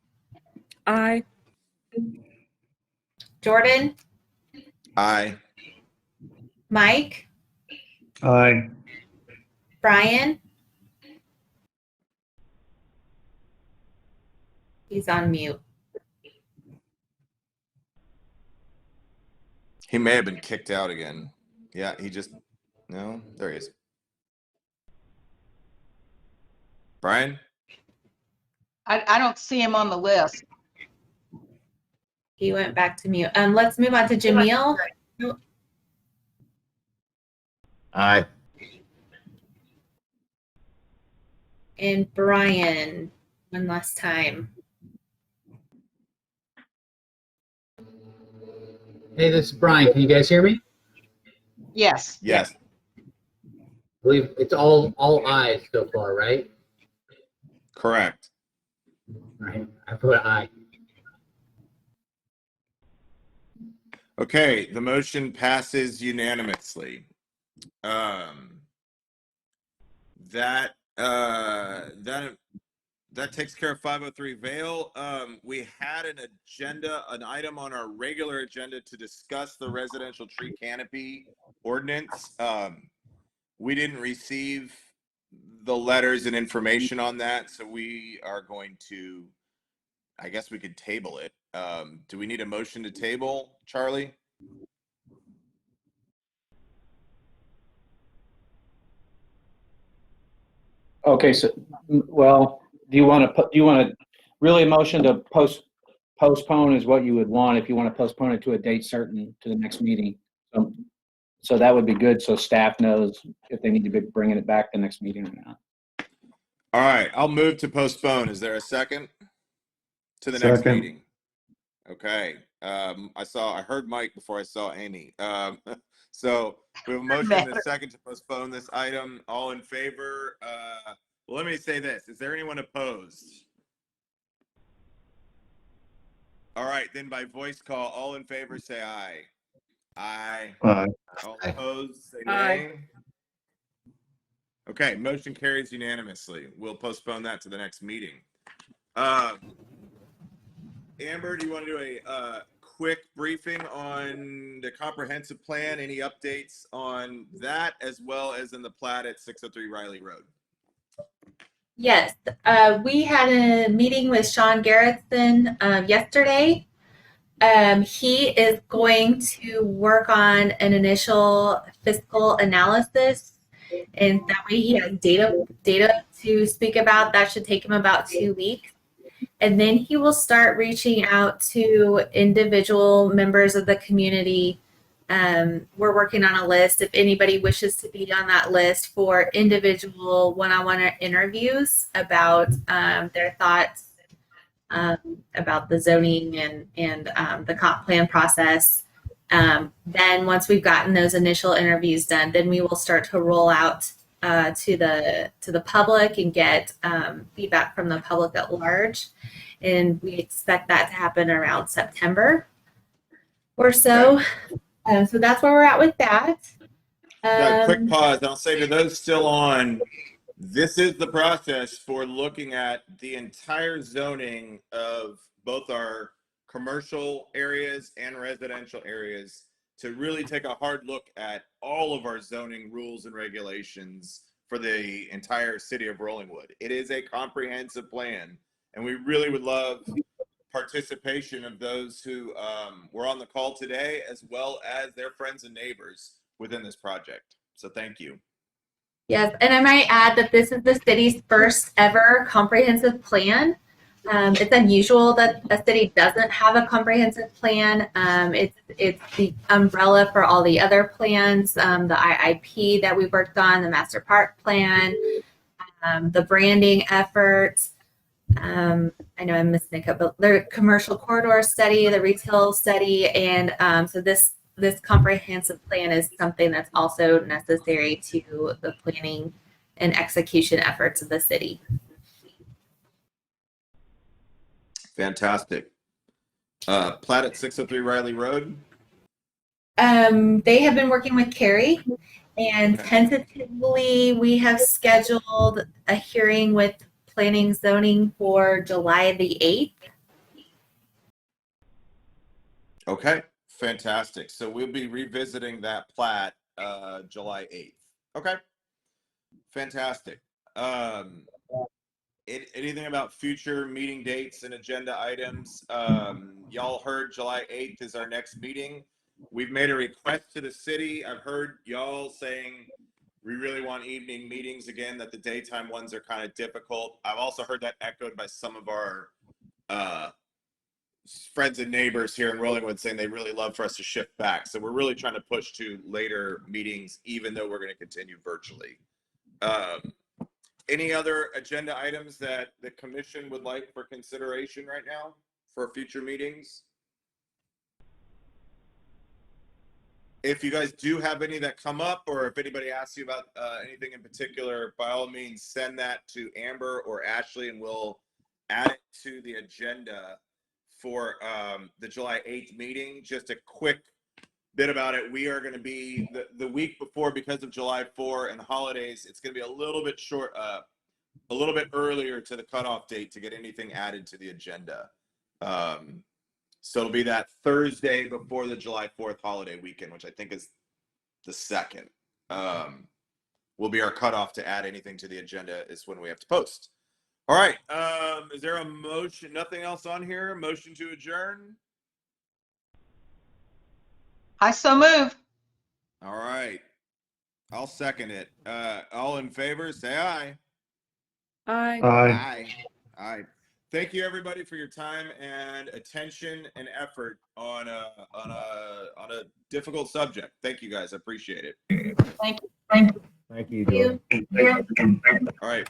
S10: Aye.
S1: Jordan?
S6: Aye.
S1: Mike?
S2: Aye.
S1: Brian? He's on mute.
S6: He may have been kicked out again. Yeah, no, there he is. Brian?
S4: I don't see him on the list.
S1: He went back to mute. Let's move on to Jamil.
S22: Aye.
S1: And Brian, one last time.
S9: Hey, this is Brian. Can you guys hear me?
S4: Yes.
S6: Yes.
S9: I believe it's all ayes so far, right?
S6: Correct.
S9: All right. I vote aye.
S6: Okay, the motion passes unanimously. That takes care of 503 Vale. We had an item on our regular agenda to discuss the residential tree canopy ordinance. We didn't receive the letters and information on that, so we are going to, I guess we could table it. Do we need a motion to table, Charlie?
S11: Okay, so, well, do you want to really a motion to postpone is what you would want if you want to postpone it to a date certain to the next meeting. So that would be good, so staff knows if they need to be bringing it back the next meeting or not.
S6: All right, I'll move to postpone. Is there a second to the next
S2: Second.
S6: meeting? Okay. I heard Mike before I saw Amy. So we have a motion and a second to postpone this item. All in favor? Well, let me say this. Is there anyone opposed? All right, then by voice call, all in favor say aye. Aye.
S2: Aye.
S6: All opposed say
S10: Aye.
S6: nay. Okay, motion carries unanimously. We'll postpone that to the next meeting. Amber, do you want to do a quick briefing on the comprehensive plan? Any updates on that, as well as in the plat at 603 Riley Road?
S1: Yes, we had a meeting with Sean Garrison yesterday. He is going to work on an initial fiscal analysis, and that way he has data to speak about. That should take him about 2 weeks. And then he will start reaching out to individual members of the community. We're working on a list if anybody wishes to be on that list for individual one-on-one interviews about their thoughts about the zoning and the comp plan process. Then once we've gotten those initial interviews done, then we will start to roll out to the public and get feedback from the public at large. And we expect that to happen around September or so. So that's where we're at with that.
S6: Quick pause. I'll say to those still on, this is the process for looking at the entire zoning of both our commercial areas and residential areas to really take a hard look at all of our zoning rules and regulations for the entire city of Rollingwood. It is a comprehensive plan, and we really would love participation of those who were on the call today, as well as their friends and neighbors within this project. So thank you.
S1: Yes, and I might add that this is the city's first ever comprehensive plan. It's unusual that a city doesn't have a comprehensive plan. It's the umbrella for all the other plans, the IIP that we worked on, the master park plan, the branding efforts. I know I'm missing a couple. The commercial corridor study, the retail study, and so this comprehensive plan is something that's also necessary to the planning and execution efforts of the city.
S6: Fantastic. Plat at 603 Riley Road.
S1: They have been working with Carrie, and tentatively we have scheduled a hearing with Planning Zoning for July the 8th.
S6: Okay, fantastic. So we'll be revisiting that plat July 8th. Okay, fantastic. Anything about future meeting dates and agenda items? Y'all heard July 8th is our next meeting. We've made a request to the city. I've heard y'all saying we really want evening meetings again, that the daytime ones are kind of difficult. I've also heard that echoed by some of our friends and neighbors here in Rollingwood saying they really love for us to shift back. So we're really trying to push to later meetings, even though we're going to continue virtually. Any other agenda items that the commission would like for consideration right now for future meetings? If you guys do have any that come up, or if anybody asks you about anything in particular, by all means, send that to Amber or Ashley, and we'll add it to the agenda for the July 8th meeting. Just a quick bit about it. We are going to be the week before, because of July 4 and the holidays, it's going to be a little bit short, a little bit earlier to the cutoff date to get anything added to the agenda. So it'll be that Thursday before the July 4th holiday weekend, which I think is the 2nd. Will be our cutoff to add anything to the agenda, is when we have to post. All right. Is there a motion? Nothing else on here? Motion to adjourn?
S4: I so move.
S6: All right. I'll second it. All in favor, say aye.
S10: Aye.
S6: Aye. Aye. Thank you, everybody, for your time and attention and effort on a difficult subject. Thank you, guys. I appreciate it.
S4: Thank you.
S22: Thank you, Joe.
S6: All right.